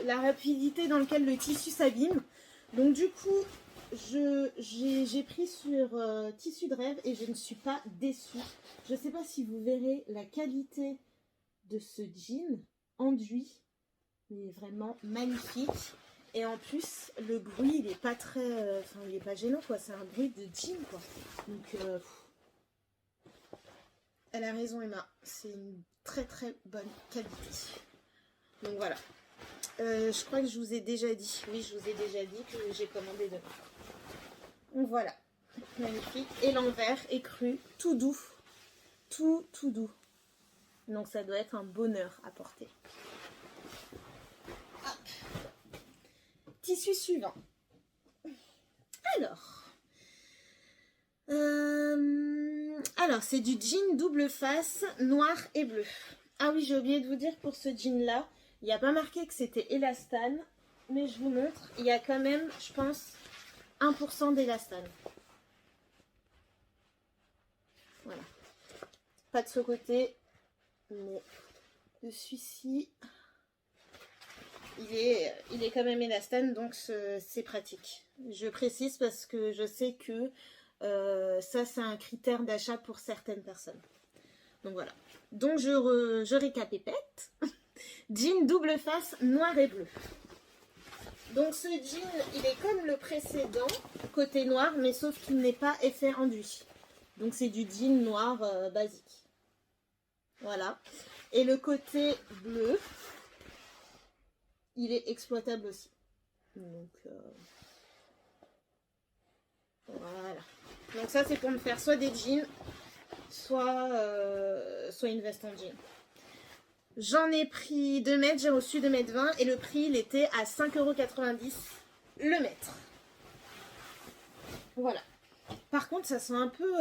dans laquelle le tissu s'abîme. Donc du coup, j'ai pris sur Tissu de rêve et je ne suis pas déçue. Je ne sais pas si vous verrez la qualité de ce jean enduit, mais vraiment magnifique. Et en plus, le bruit, il n'est pas très... Enfin, il n'est pas gênant, quoi. C'est un bruit de jean, quoi. Donc, elle a raison, Emma. C'est une très, très bonne qualité. Donc, voilà. Je crois que je vous ai déjà dit. Oui, je vous ai déjà dit que j'ai commandé demain. Donc, voilà. Magnifique. Et l'envers est cru. Tout doux. Tout doux. Donc, ça doit être un bonheur à porter. Tissu suivant. Alors c'est du jean double face noir et bleu. Ah oui, j'ai oublié de vous dire pour ce jean là, il n'y a pas marqué que c'était élastane, mais je vous montre, il y a quand même, je pense, 1% d'élastane. Voilà. Pas de ce côté, mais de celui-ci. Il est quand même élastane, donc c'est pratique. Je précise parce que je sais que ça, c'est un critère d'achat pour certaines personnes. Donc voilà. Donc je récapépète. Jean double face noir et bleu. Donc ce jean, il est comme le précédent, côté noir, mais sauf qu'il n'est pas effet enduit. Donc c'est du jean noir basique. Voilà. Et le côté bleu, il est exploitable aussi. Donc, voilà. Donc ça, c'est pour me faire soit des jeans, soit une veste en jean. J'en ai pris 2 mètres, j'ai reçu 2,20 m et le prix, il était à 5,90 € le mètre. Voilà. Par contre, ça sent un peu...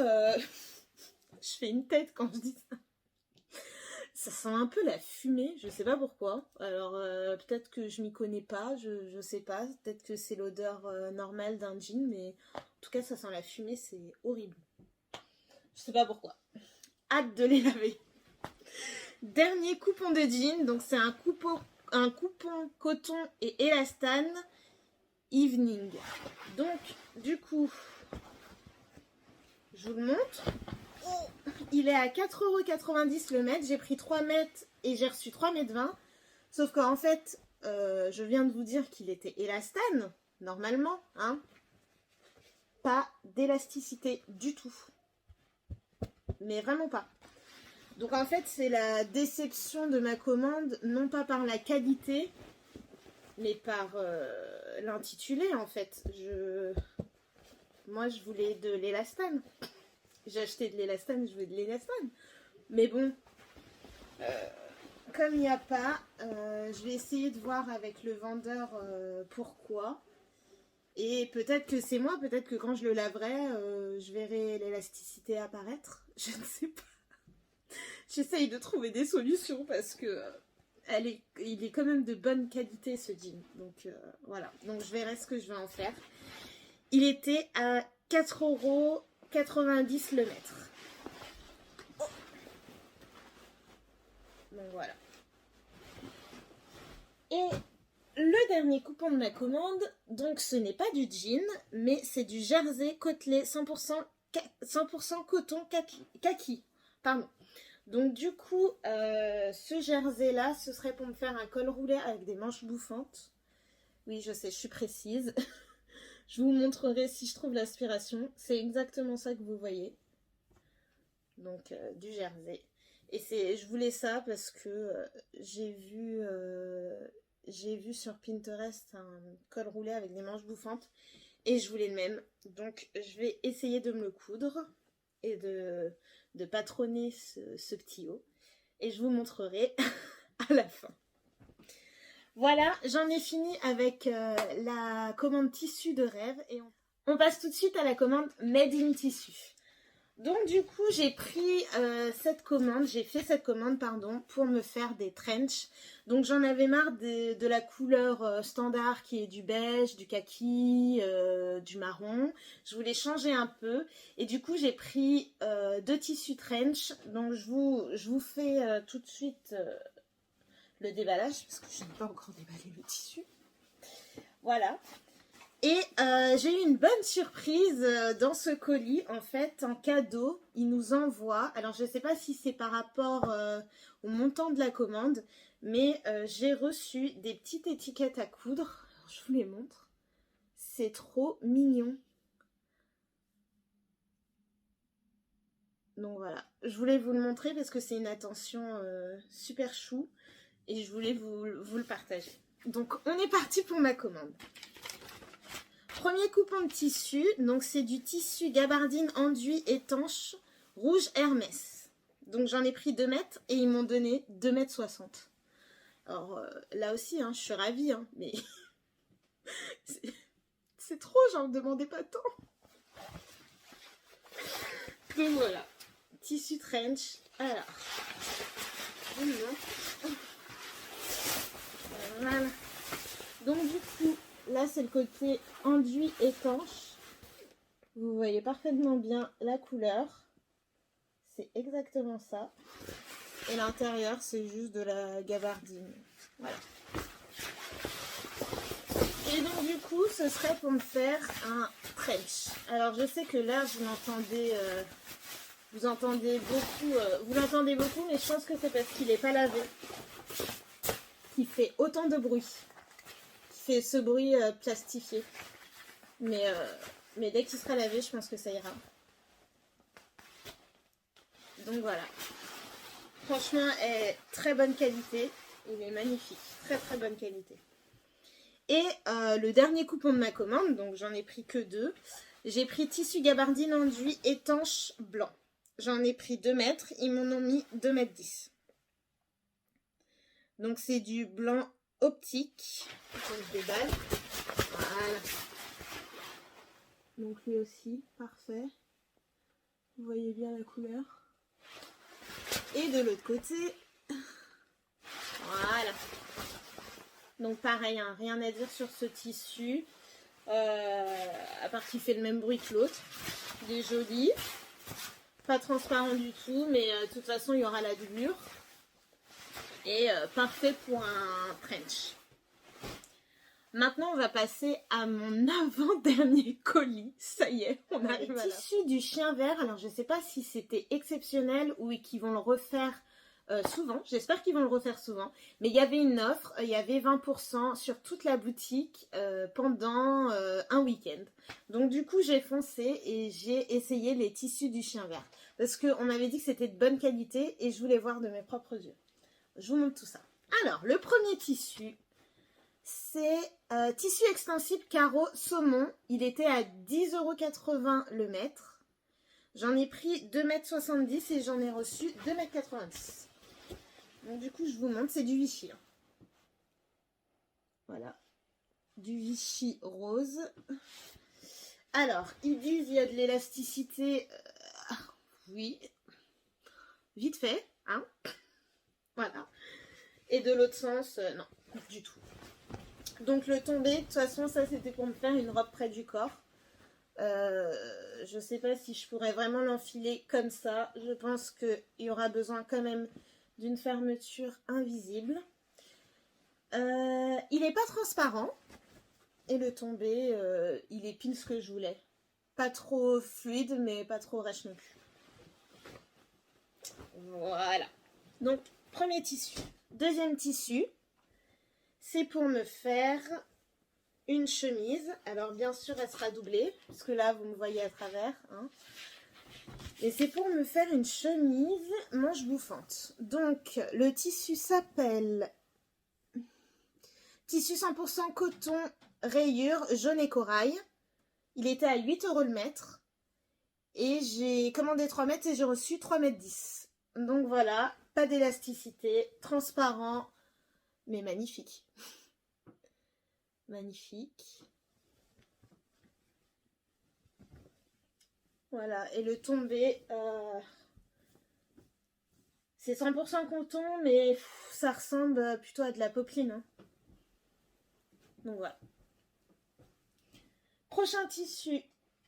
Je fais une tête quand je dis ça. Ça sent un peu la fumée, je sais pas pourquoi. Alors, peut-être que je m'y connais pas, je sais pas. Peut-être que c'est l'odeur normale d'un jean, mais en tout cas, ça sent la fumée, c'est horrible. Je sais pas pourquoi. Hâte de les laver. Dernier coupon de jean, donc c'est un coupon coton et élastane evening. Donc, du coup, je vous le montre. Il est à 4,90 € le mètre. J'ai pris 3 mètres et j'ai reçu 3,20 m. Sauf qu'en fait, je viens de vous dire qu'il était élastane, normalement. Hein. Pas d'élasticité du tout. Mais vraiment pas. Donc en fait, c'est la déception de ma commande, non pas par la qualité, mais par l'intitulé en fait. Moi, je voulais de l'élastane. J'ai acheté de l'élastane, je veux de l'élastane. Mais bon, comme il n'y a pas, je vais essayer de voir avec le vendeur pourquoi. Et peut-être que c'est moi, peut-être que quand je le laverai, je verrai l'élasticité apparaître. Je ne sais pas. J'essaye de trouver des solutions parce que il est quand même de bonne qualité ce jean. Donc voilà, donc je verrai ce que je vais en faire. Il était à 4,90 € le mètre. Donc voilà. Et le dernier coupon de ma commande, donc ce n'est pas du jean, mais c'est du jersey côtelé 100% coton kaki. Pardon. Donc du coup, ce jersey là, ce serait pour me faire un col roulé avec des manches bouffantes. Oui, je sais, je suis précise. Je vous montrerai si je trouve l'aspiration. C'est exactement ça que vous voyez. Donc du jersey. Et je voulais ça parce que j'ai vu sur Pinterest un col roulé avec des manches bouffantes. Et je voulais le même. Donc je vais essayer de me le coudre et de patronner ce petit haut. Et je vous montrerai à la fin. Voilà, j'en ai fini avec la commande tissu de rêve. Et on passe tout de suite à la commande Made in Tissu. Donc du coup, j'ai pris j'ai fait cette commande, pardon, pour me faire des trenchs. Donc j'en avais marre de la couleur standard qui est du beige, du kaki, du marron. Je voulais changer un peu. Et du coup, j'ai pris 2 tissus trench. Donc je vous fais tout de suite le déballage, parce que je n'ai pas encore déballé le tissu. Voilà. Et j'ai eu une bonne surprise dans ce colis. En fait, en cadeau, il nous envoie, alors je ne sais pas si c'est par rapport au montant de la commande, mais j'ai reçu des petites étiquettes à coudre. Alors, je vous les montre. C'est trop mignon. Donc voilà, je voulais vous le montrer parce que c'est une attention super chou et je voulais vous le partager. Donc on est parti pour ma commande. Premier coupon de tissu, donc c'est du tissu gabardine enduit étanche rouge Hermès. Donc j'en ai pris 2 mètres et ils m'ont donné 2,60 m. Alors là aussi, hein, je suis ravie, hein, mais c'est trop, j'en demandais pas tant. Donc voilà, tissu trench. Alors, voilà. Donc du coup, là c'est le côté enduit étanche. Vous voyez parfaitement bien la couleur. C'est exactement ça. Et l'intérieur, c'est juste de la gabardine. Voilà. Et donc du coup, ce serait pour me faire un trench. Alors je sais que là, vous l'entendez beaucoup, mais je pense que c'est parce qu'il n'est pas lavé. Qui fait autant de bruit. Qui fait ce bruit plastifié. Mais dès qu'il sera lavé, je pense que ça ira. Donc voilà. Franchement, est très bonne qualité. Il est magnifique. Très très bonne qualité. Et le dernier coupon de ma commande, donc j'en ai pris que 2. J'ai pris tissu gabardine enduit étanche blanc. J'en ai pris 2 mètres. Ils m'en ont mis 2,10 m. Donc c'est du blanc optique. Je déballe. Voilà. Donc lui aussi, parfait. Vous voyez bien la couleur. Et de l'autre côté, voilà. Donc pareil, hein, rien à dire sur ce tissu. À part qu'il fait le même bruit que l'autre. Il est joli. Pas transparent du tout, mais de toute façon, il y aura la doublure. Et parfait pour un trench. Maintenant, on va passer à mon avant-dernier colis. Ça y est, on arrive à la fin. Tissu du chien vert. Alors, je ne sais pas si c'était exceptionnel ou qu'ils vont le refaire souvent. J'espère qu'ils vont le refaire souvent. Mais il y avait une offre. Il y avait 20% sur toute la boutique pendant un week-end. Donc, du coup, j'ai foncé et j'ai essayé les tissus du chien vert. Parce qu'on m'avait dit que c'était de bonne qualité et je voulais voir de mes propres yeux. Je vous montre tout ça. Alors, le premier tissu, c'est tissu extensible carreau saumon. Il était à 10,80 € le mètre. J'en ai pris 2,70 m et j'en ai reçu 2,90 m. Donc du coup, je vous montre, c'est du Vichy. Hein. Voilà. Du Vichy rose. Alors, ils disent il y a de l'élasticité. Oui. Vite fait. Hein. Voilà. Et de l'autre sens, non, du tout. Donc le tombé, de toute façon, ça c'était pour me faire une robe près du corps. Je sais pas si je pourrais vraiment l'enfiler comme ça. Je pense qu'il y aura besoin quand même d'une fermeture invisible. Il n'est pas transparent. Et le tombé, il est pile ce que je voulais. Pas trop fluide, mais pas trop rêche non plus. Voilà. Donc, premier tissu. Deuxième tissu, c'est pour me faire une chemise. Alors, bien sûr, elle sera doublée, parce que là, vous me voyez à travers. Hein. Et c'est pour me faire une chemise manche bouffante. Donc, le tissu s'appelle tissu 100% coton rayure jaune et corail. Il était à 8 € le mètre. Et j'ai commandé 3 mètres et j'ai reçu 3,10 m. Donc voilà, pas d'élasticité, transparent, mais magnifique. Magnifique. Voilà, et le tombé, c'est 100% coton, mais ça ressemble plutôt à de la popeline. Hein. Donc voilà. Prochain tissu.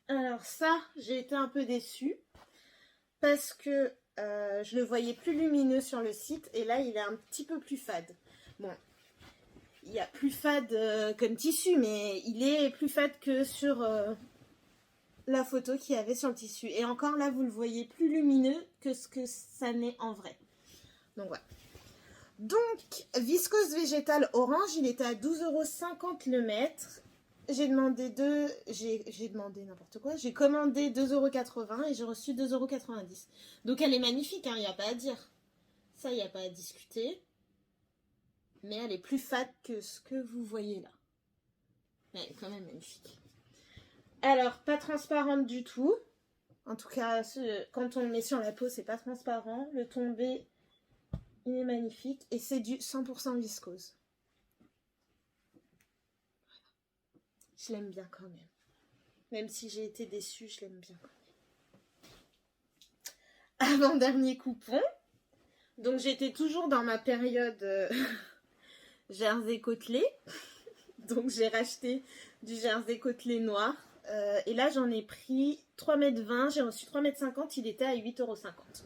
Alors ça, j'ai été un peu déçue parce que je le voyais plus lumineux sur le site et là, il est un petit peu plus fade. Bon, il y a plus fade comme tissu, mais il est plus fade que sur la photo qu'il y avait sur le tissu. Et encore là, vous le voyez plus lumineux que ce que ça n'est en vrai. Donc voilà. Donc, viscose végétale orange, il était à 12,50 € le mètre. J'ai demandé n'importe quoi. J'ai commandé 2,80 € et j'ai reçu 2,90 €. Donc elle est magnifique, il n'y a pas à dire. Ça, il n'y a pas à discuter. Mais elle est plus fade que ce que vous voyez là. Mais elle est quand même magnifique. Alors, pas transparente du tout. En tout cas, quand on le met sur la peau, c'est pas transparent. Le tombé, il est magnifique. Et c'est du 100% viscose. Je l'aime bien quand même. Même si j'ai été déçue, je l'aime bien quand même. Avant-dernier coupon. Donc j'étais toujours dans ma période jersey côtelé. Donc j'ai racheté du jersey côtelé noir. Et là j'en ai pris 3,20 m. J'ai reçu 3,50 m. Il était à 8,50 €.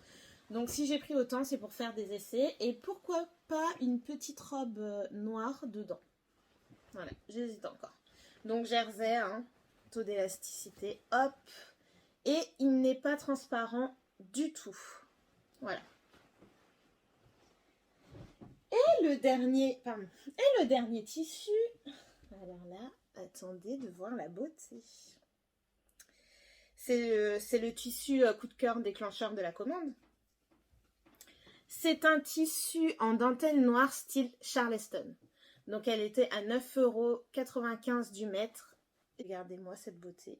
Donc si j'ai pris autant, c'est pour faire des essais. Et pourquoi pas une petite robe noire dedans. Voilà, j'hésite encore. Donc jersey, hein, taux d'élasticité, hop. Et il n'est pas transparent du tout. Voilà. Et le dernier tissu. Alors là, attendez de voir la beauté. C'est le tissu coup de cœur déclencheur de la commande. C'est un tissu en dentelle noire style Charleston. Donc elle était à 9,95 € du mètre. Regardez-moi cette beauté.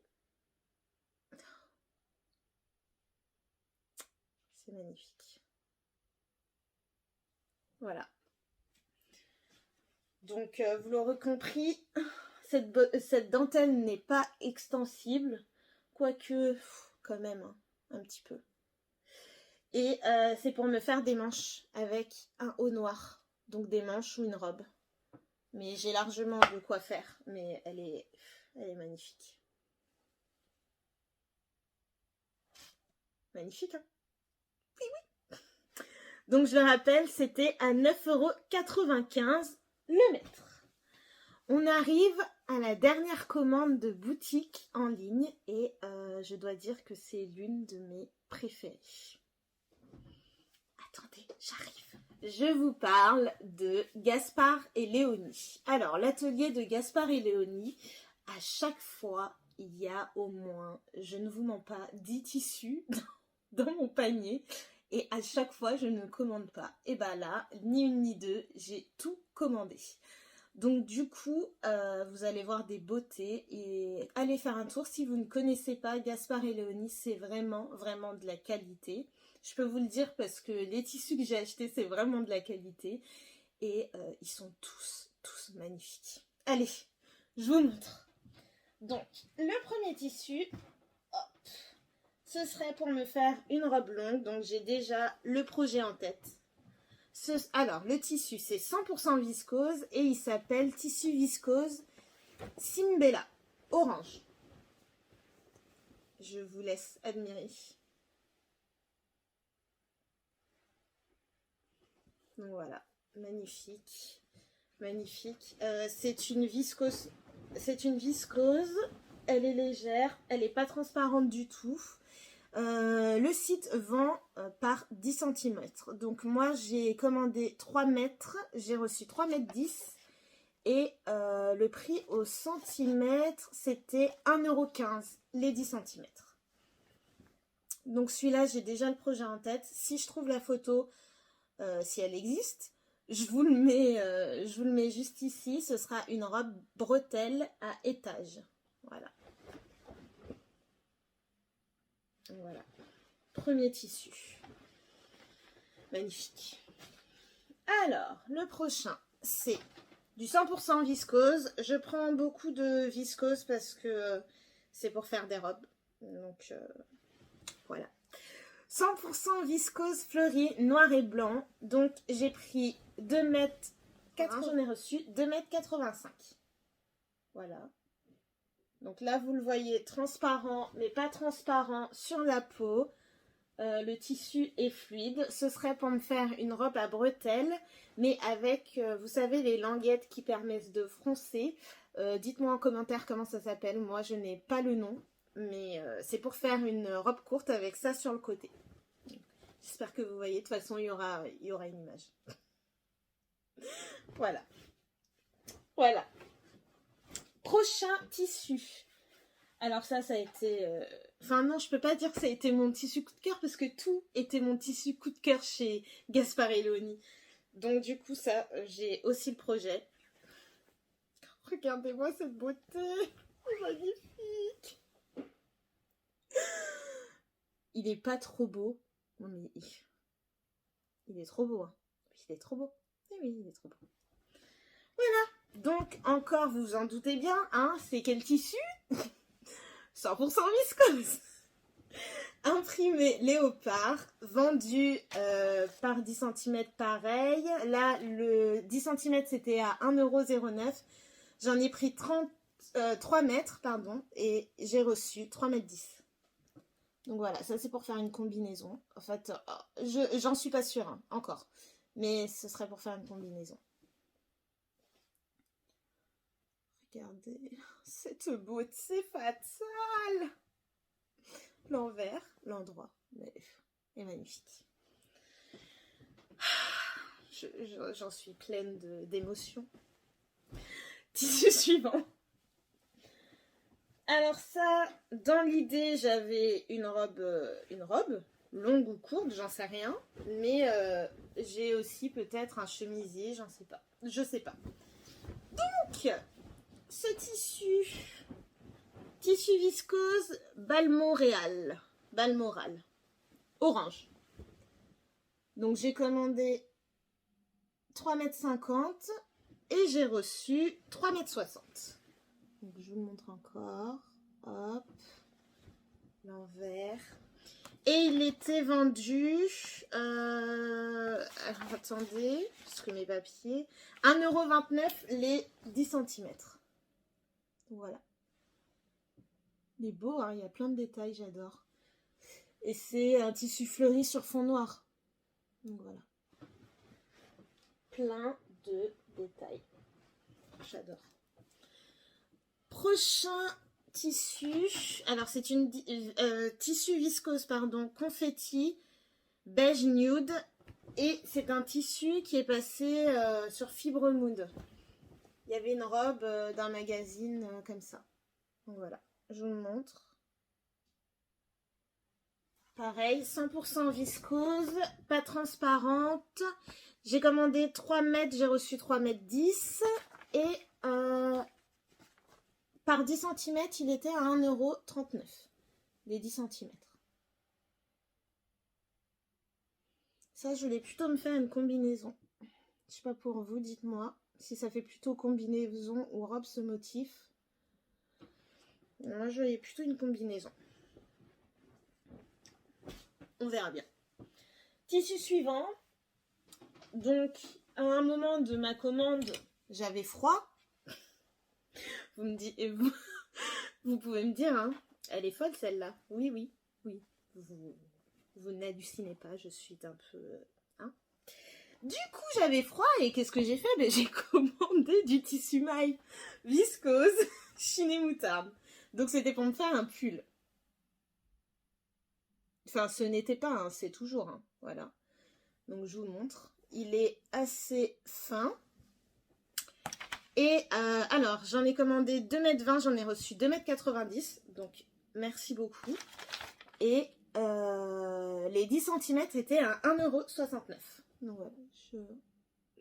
C'est magnifique. Voilà. Donc vous l'aurez compris, cette dentelle n'est pas extensible. quoique, quand même, hein, un petit peu. Et c'est pour me faire des manches avec un haut noir, donc des manches ou une robe. Mais j'ai largement de quoi faire, mais elle est magnifique. Magnifique, hein? Oui, oui. Donc je le rappelle, c'était à 9,95 € le mètre. On arrive à la dernière commande de boutique en ligne et je dois dire que c'est l'une de mes préférées. Attendez, j'arrive. Je vous parle de Gaspard et Léonie. Alors, l'atelier de Gaspard et Léonie, à chaque fois, il y a au moins, je ne vous mens pas, 10 tissus dans mon panier. Et à chaque fois, je ne commande pas. Et bah là, ni une ni deux, j'ai tout commandé. Donc du coup, vous allez voir des beautés et allez faire un tour. Si vous ne connaissez pas Gaspard et Léonie, c'est vraiment, vraiment de la qualité. Je peux vous le dire parce que les tissus que j'ai achetés, c'est vraiment de la qualité. Et ils sont tous magnifiques. Allez, je vous montre. Donc, le premier tissu, hop, ce serait pour me faire une robe longue. Donc j'ai déjà le projet en tête. Alors, le tissu, c'est 100% viscose et il s'appelle tissu viscose Simbella, orange. Je vous laisse admirer. Donc voilà, magnifique, magnifique. C'est une viscose, elle est légère, elle n'est pas transparente du tout. Le site vend par 10 cm. Donc moi j'ai commandé 3 mètres, j'ai reçu 3 mètres 10 et le prix au centimètre c'était 1,15 € les 10 cm. Donc celui-là j'ai déjà le projet en tête. Si je trouve la photo, si elle existe, je vous le mets juste ici. Ce sera une robe bretelle à étage. Voilà. Voilà. Premier tissu. Magnifique. Alors, le prochain, c'est du 100% viscose. Je prends beaucoup de viscose parce que c'est pour faire des robes. Donc, voilà. 100% viscose fleurie, noir et blanc. Donc, j'ai pris 2 mètres 80. J'en ai reçu 2 mètres 85. Voilà. Donc là, vous le voyez transparent, mais pas transparent sur la peau. Le tissu est fluide. Ce serait pour me faire une robe à bretelles, mais avec, vous savez, les languettes qui permettent de froncer. Dites-moi en commentaire comment ça s'appelle. Moi, je n'ai pas le nom, mais c'est pour faire une robe courte avec ça sur le côté. J'espère que vous voyez. De toute façon, il y aura une image. Voilà. Voilà. Prochain tissu. Alors ça a été... Enfin non, je peux pas dire que ça a été mon tissu coup de cœur parce que tout était mon tissu coup de cœur chez Gaspard et Léonie. Donc du coup ça, j'ai aussi le projet. Regardez-moi cette beauté. C'est magnifique. Il est pas trop beau. Non mais il est trop beau. Hein. Il est trop beau. Oui, il est trop beau. Voilà. Donc encore, vous vous en doutez bien, hein, c'est quel tissu? 100% viscose. Imprimé léopard, vendu par 10 cm pareil. Là, le 10 cm c'était à 1,09 €. J'en ai pris 3 mètres, pardon, et j'ai reçu 3 mètres 10. Donc voilà, ça c'est pour faire une combinaison. En fait, j'en suis pas sûre, hein, encore. Mais ce serait pour faire une combinaison. Regardez, cette beauté fatale. L'envers, l'endroit, est magnifique. J'en suis pleine d'émotions. Tissu suivant. Alors ça, dans l'idée, j'avais une robe longue ou courte, j'en sais rien. Mais j'ai aussi peut-être un chemisier, j'en sais pas. Je sais pas. Donc, ce tissu viscose Balmoral, orange. Donc j'ai commandé 3,50 m et j'ai reçu 3,60 m. Donc je vous le montre encore. Hop. l'envers. Et il était vendu, alors attendez, parce que mes papiers, 1,29 € les 10 centimètres. Voilà. Il est beau, hein, il y a plein de détails, j'adore. Et c'est un tissu fleuri sur fond noir. Donc voilà. Plein de détails. J'adore. Prochain tissu. Alors c'est une tissu viscose, pardon, confetti, beige nude. Et c'est un tissu qui est passé sur Fibre Mood. Il y avait une robe d'un magazine comme ça. Donc voilà, je vous le montre. Pareil, 100% viscose, pas transparente. J'ai commandé 3 mètres, j'ai reçu 3 mètres 10. Et par 10 cm, il était à 1,39 €. Les 10 cm. Ça, je voulais plutôt me faire une combinaison. Je sais pas pour vous, dites-moi si ça fait plutôt combinaison ou robe ce motif. Moi, je voulais plutôt une combinaison. On verra bien. Tissu suivant. Donc, à un moment de ma commande, j'avais froid. Vous me dites, vous pouvez me dire, hein, elle est folle celle-là. Oui, oui, oui. Vous n'hallucinez pas, je suis un peu... Hein. Du coup, j'avais froid et qu'est-ce que j'ai fait? Ben, j'ai commandé du tissu maille viscose chiné moutarde. Donc, c'était pour me faire un pull. Enfin, ce n'était pas, hein, c'est toujours. Hein, voilà. Donc, je vous montre. Il est assez fin. Et alors, j'en ai commandé 2,20 m, j'en ai reçu 2,90 m. Donc, merci beaucoup. Et les 10 cm étaient à 1,69 €. Donc voilà, je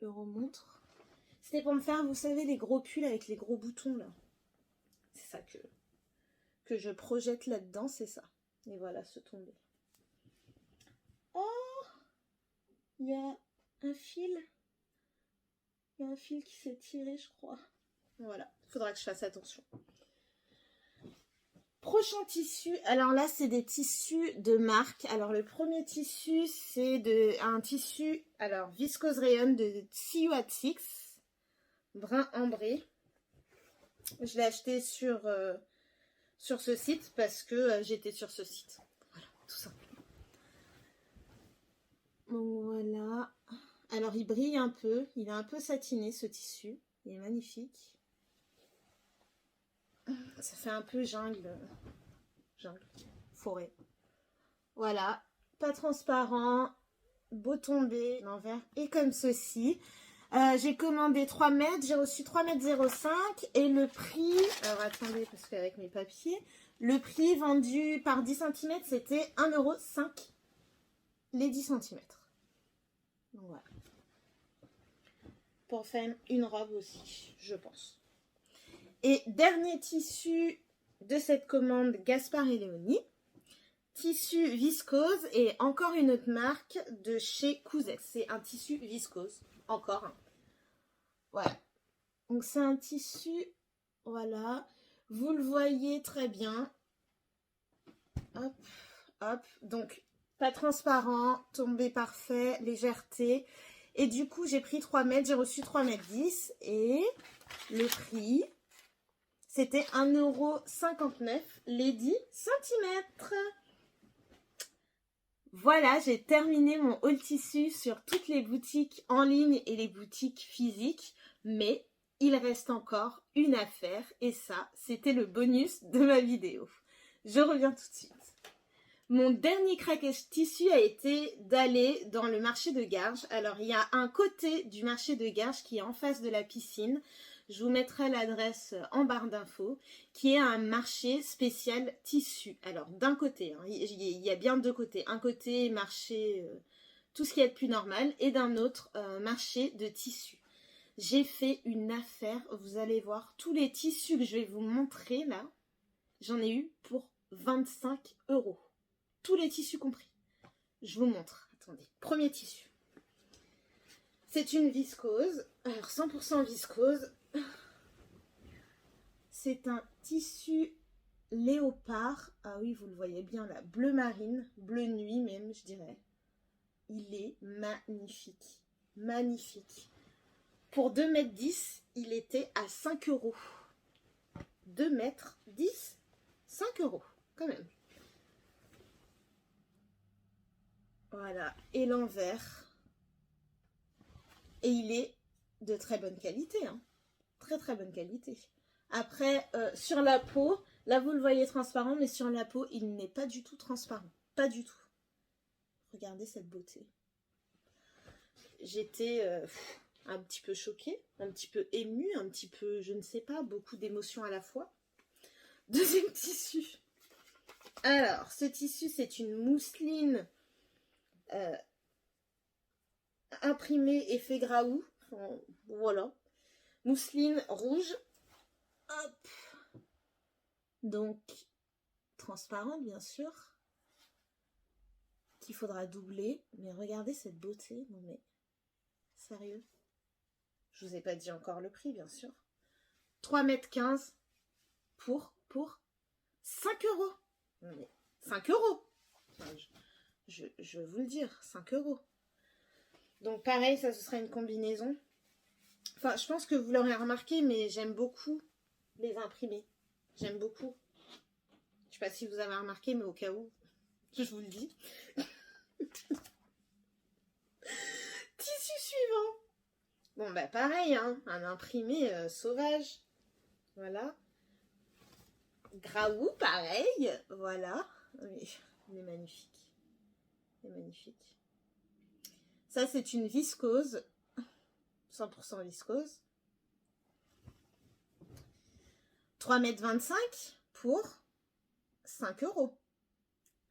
le remontre. C'était pour me faire, vous savez, les gros pulls avec les gros boutons là. C'est ça que je projette là-dedans, c'est ça. Et voilà, ce tombé. Oh, il y a un fil. Il y a un fil qui s'est tiré, je crois. Voilà, il faudra que je fasse attention. Prochain tissu, alors là c'est des tissus de marque. Alors le premier tissu c'est un tissu, alors viscose rayon de See You at Six, brun ambré. Je l'ai acheté sur ce site parce que j'étais sur ce site. Voilà, tout simplement. Donc voilà. Alors il brille un peu, il est un peu satiné ce tissu, il est magnifique. Ça fait un peu jungle, forêt. Voilà, pas transparent, beau tombé, l'envers et comme ceci. J'ai commandé 3 mètres, j'ai reçu 3,05 m et le prix, alors attendez parce qu'avec mes papiers, le prix vendu par 10 cm c'était 1,05 € les 10 cm. Donc voilà. Pour faire une robe aussi, je pense. Et dernier tissu de cette commande, Gaspard et Léonie. Tissu viscose et encore une autre marque de chez Couzet. C'est un tissu viscose. Encore un. Voilà. Donc c'est un tissu, voilà. Vous le voyez très bien. Hop, hop. Donc pas transparent, tombé parfait, légèreté. Et du coup j'ai pris 3 mètres, j'ai reçu 3,10 m et le prix... C'était 1,59 € les 10 cm. Voilà, j'ai terminé mon haul tissu sur toutes les boutiques en ligne et les boutiques physiques. Mais il reste encore une affaire et ça, c'était le bonus de ma vidéo. Je reviens tout de suite. Mon dernier craquage tissu a été d'aller dans le marché de Garges. Alors, il y a un côté du marché de Garges qui est en face de la piscine. Je vous mettrai l'adresse en barre d'infos, qui est un marché spécial tissu. Alors, d'un côté, hein, il y a bien deux côtés. Un côté marché, tout ce qui est de plus normal, et d'un autre, marché de tissu. J'ai fait une affaire, vous allez voir, tous les tissus que je vais vous montrer là, j'en ai eu pour 25 €. Tous les tissus compris. Je vous montre. Attendez. Premier tissu. C'est une viscose. Alors 100% viscose. C'est un tissu léopard. Ah oui, vous le voyez bien là, bleu marine, bleu nuit même, je dirais. Il est magnifique, magnifique. Pour 2,10 m, il était à 5 €. 2,10 m, 5 € quand même. Voilà, et l'envers. Et il est de très bonne qualité, hein. Très très bonne qualité. Après, sur la peau, là vous le voyez transparent, mais sur la peau, il n'est pas du tout transparent. Pas du tout. Regardez cette beauté. J'étais un petit peu choquée, un petit peu émue, un petit peu, je ne sais pas, beaucoup d'émotions à la fois. Deuxième tissu. Alors, ce tissu, c'est une mousseline imprimée effet Graou. Voilà. Mousseline rouge. Hop. Donc, transparente, bien sûr. Qu'il faudra doubler. Mais regardez cette beauté. Non mais, sérieux. Je vous ai pas dit encore le prix, bien sûr. 3,15 m pour 5 €. Mais 5 €. Enfin, je vais vous le dire, 5 €. Donc pareil, ça ce sera une combinaison. Enfin, je pense que vous l'aurez remarqué, mais j'aime beaucoup les imprimés. J'aime beaucoup. Je sais pas si vous avez remarqué, mais au cas où, je vous le dis. Tissu suivant. Bon, bah pareil, hein, un imprimé sauvage. Voilà. Graou, pareil. Voilà. Il est magnifique. Il est magnifique. Ça, c'est une viscose. 100% viscose. 3,25 m pour 5 €.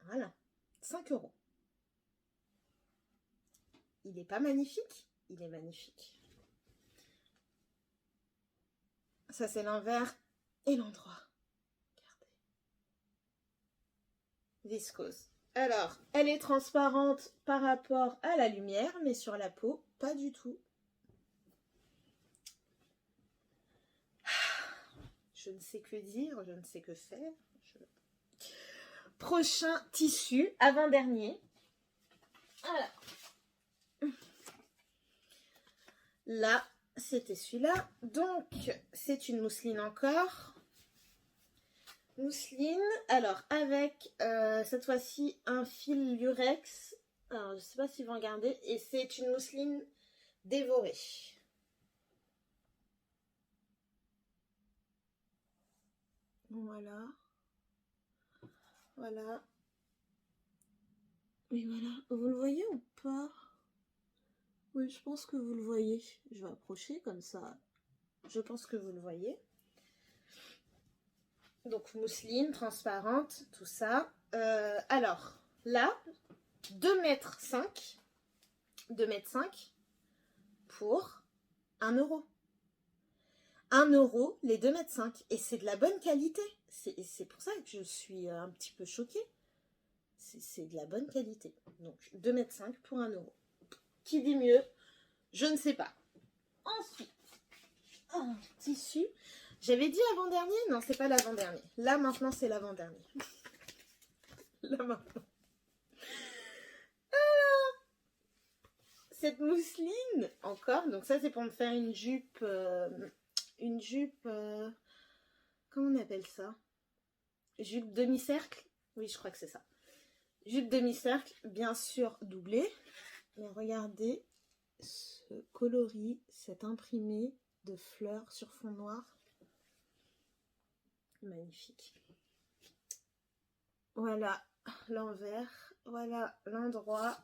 Voilà. 5 €. Il n'est pas magnifique? Il est magnifique. Ça, c'est l'envers et l'endroit. Regardez. Viscose. Alors, elle est transparente par rapport à la lumière, mais sur la peau, pas du tout. Je ne sais que dire, je ne sais que faire. Prochain tissu, avant-dernier. Alors. Là, c'était celui-là. Donc, c'est une mousseline encore. Mousseline, alors avec cette fois-ci un fil lurex. Alors, je ne sais pas si vous regardez. Et c'est une mousseline dévorée. Voilà. Voilà. Et voilà. Vous le voyez ou pas? Oui, je pense que vous le voyez. Je vais approcher comme ça. Je pense que vous le voyez. Donc, mousseline, transparente, tout ça. Alors, là, 2,5 m. 2,5 m pour 1 €. 1 € les 2,5 m. Et c'est de la bonne qualité. C'est pour ça que je suis un petit peu choquée. C'est de la bonne qualité. Donc, 2,5 m pour 1 €. Qui dit mieux? Je ne sais pas. Ensuite, un tissu. J'avais dit avant-dernier? Non, c'est pas l'avant-dernier. Là, maintenant, c'est l'avant-dernier. Là, maintenant. Alors, cette mousseline, encore. Donc ça, c'est pour me faire une jupe... comment on appelle ça? Jupe demi-cercle? Oui, je crois que c'est ça. Jupe demi-cercle, bien sûr, doublée. Et regardez ce coloris, cet imprimé de fleurs sur fond noir. Magnifique. Voilà l'envers, voilà l'endroit.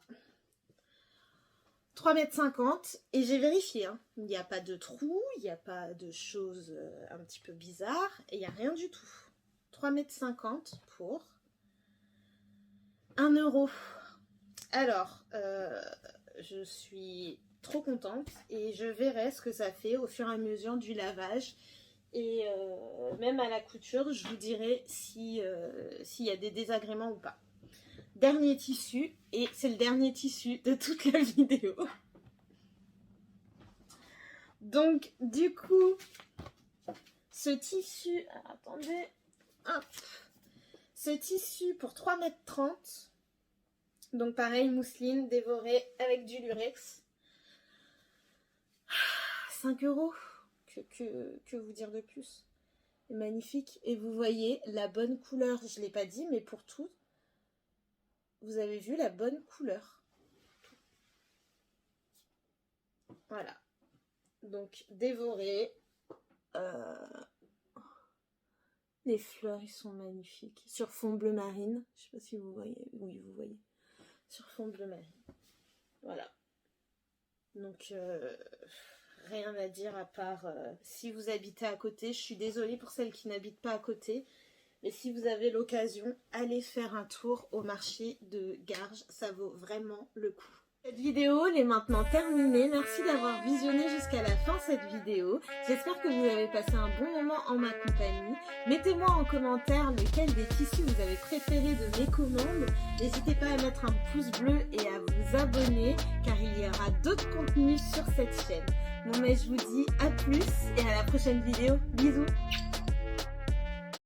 3,50 m. Et j'ai vérifié, hein. Il n'y a pas de trou, il n'y a pas de choses un petit peu bizarres. Et il n'y a rien du tout. 3,50 m pour 1 €. Alors, je suis trop contente et je verrai ce que ça fait au fur et à mesure du lavage. Et même à la couture, je vous dirai s'il y a des désagréments ou pas. Dernier tissu, et c'est le dernier tissu de toute la vidéo. Donc, du coup, ce tissu... Alors, attendez. Hop. Ce tissu pour 3,30 m. Donc pareil, mousseline dévorée avec du lurex. 5 €. Que vous dire de plus? Magnifique. Et vous voyez la bonne couleur. Je ne l'ai pas dit, mais pour tout, vous avez vu la bonne couleur. Voilà. Donc dévoré. Les fleurs, ils sont magnifiques. Sur fond bleu marine. Je sais pas si vous voyez. Oui, vous voyez. Sur fond bleu marine. Voilà. Donc, rien à dire à part si vous habitez à côté. Je suis désolée pour celles qui n'habitent pas à côté. Mais si vous avez l'occasion, allez faire un tour au marché de Garges. Ça vaut vraiment le coup. Cette vidéo est maintenant terminée. Merci d'avoir visionné jusqu'à la fin cette vidéo. J'espère que vous avez passé un bon moment en ma compagnie. Mettez-moi en commentaire lequel des tissus vous avez préféré de mes commandes. N'hésitez pas à mettre un pouce bleu et à vous abonner car il y aura d'autres contenus sur cette chaîne. Bon mais je vous dis à plus et à la prochaine vidéo. Bisous.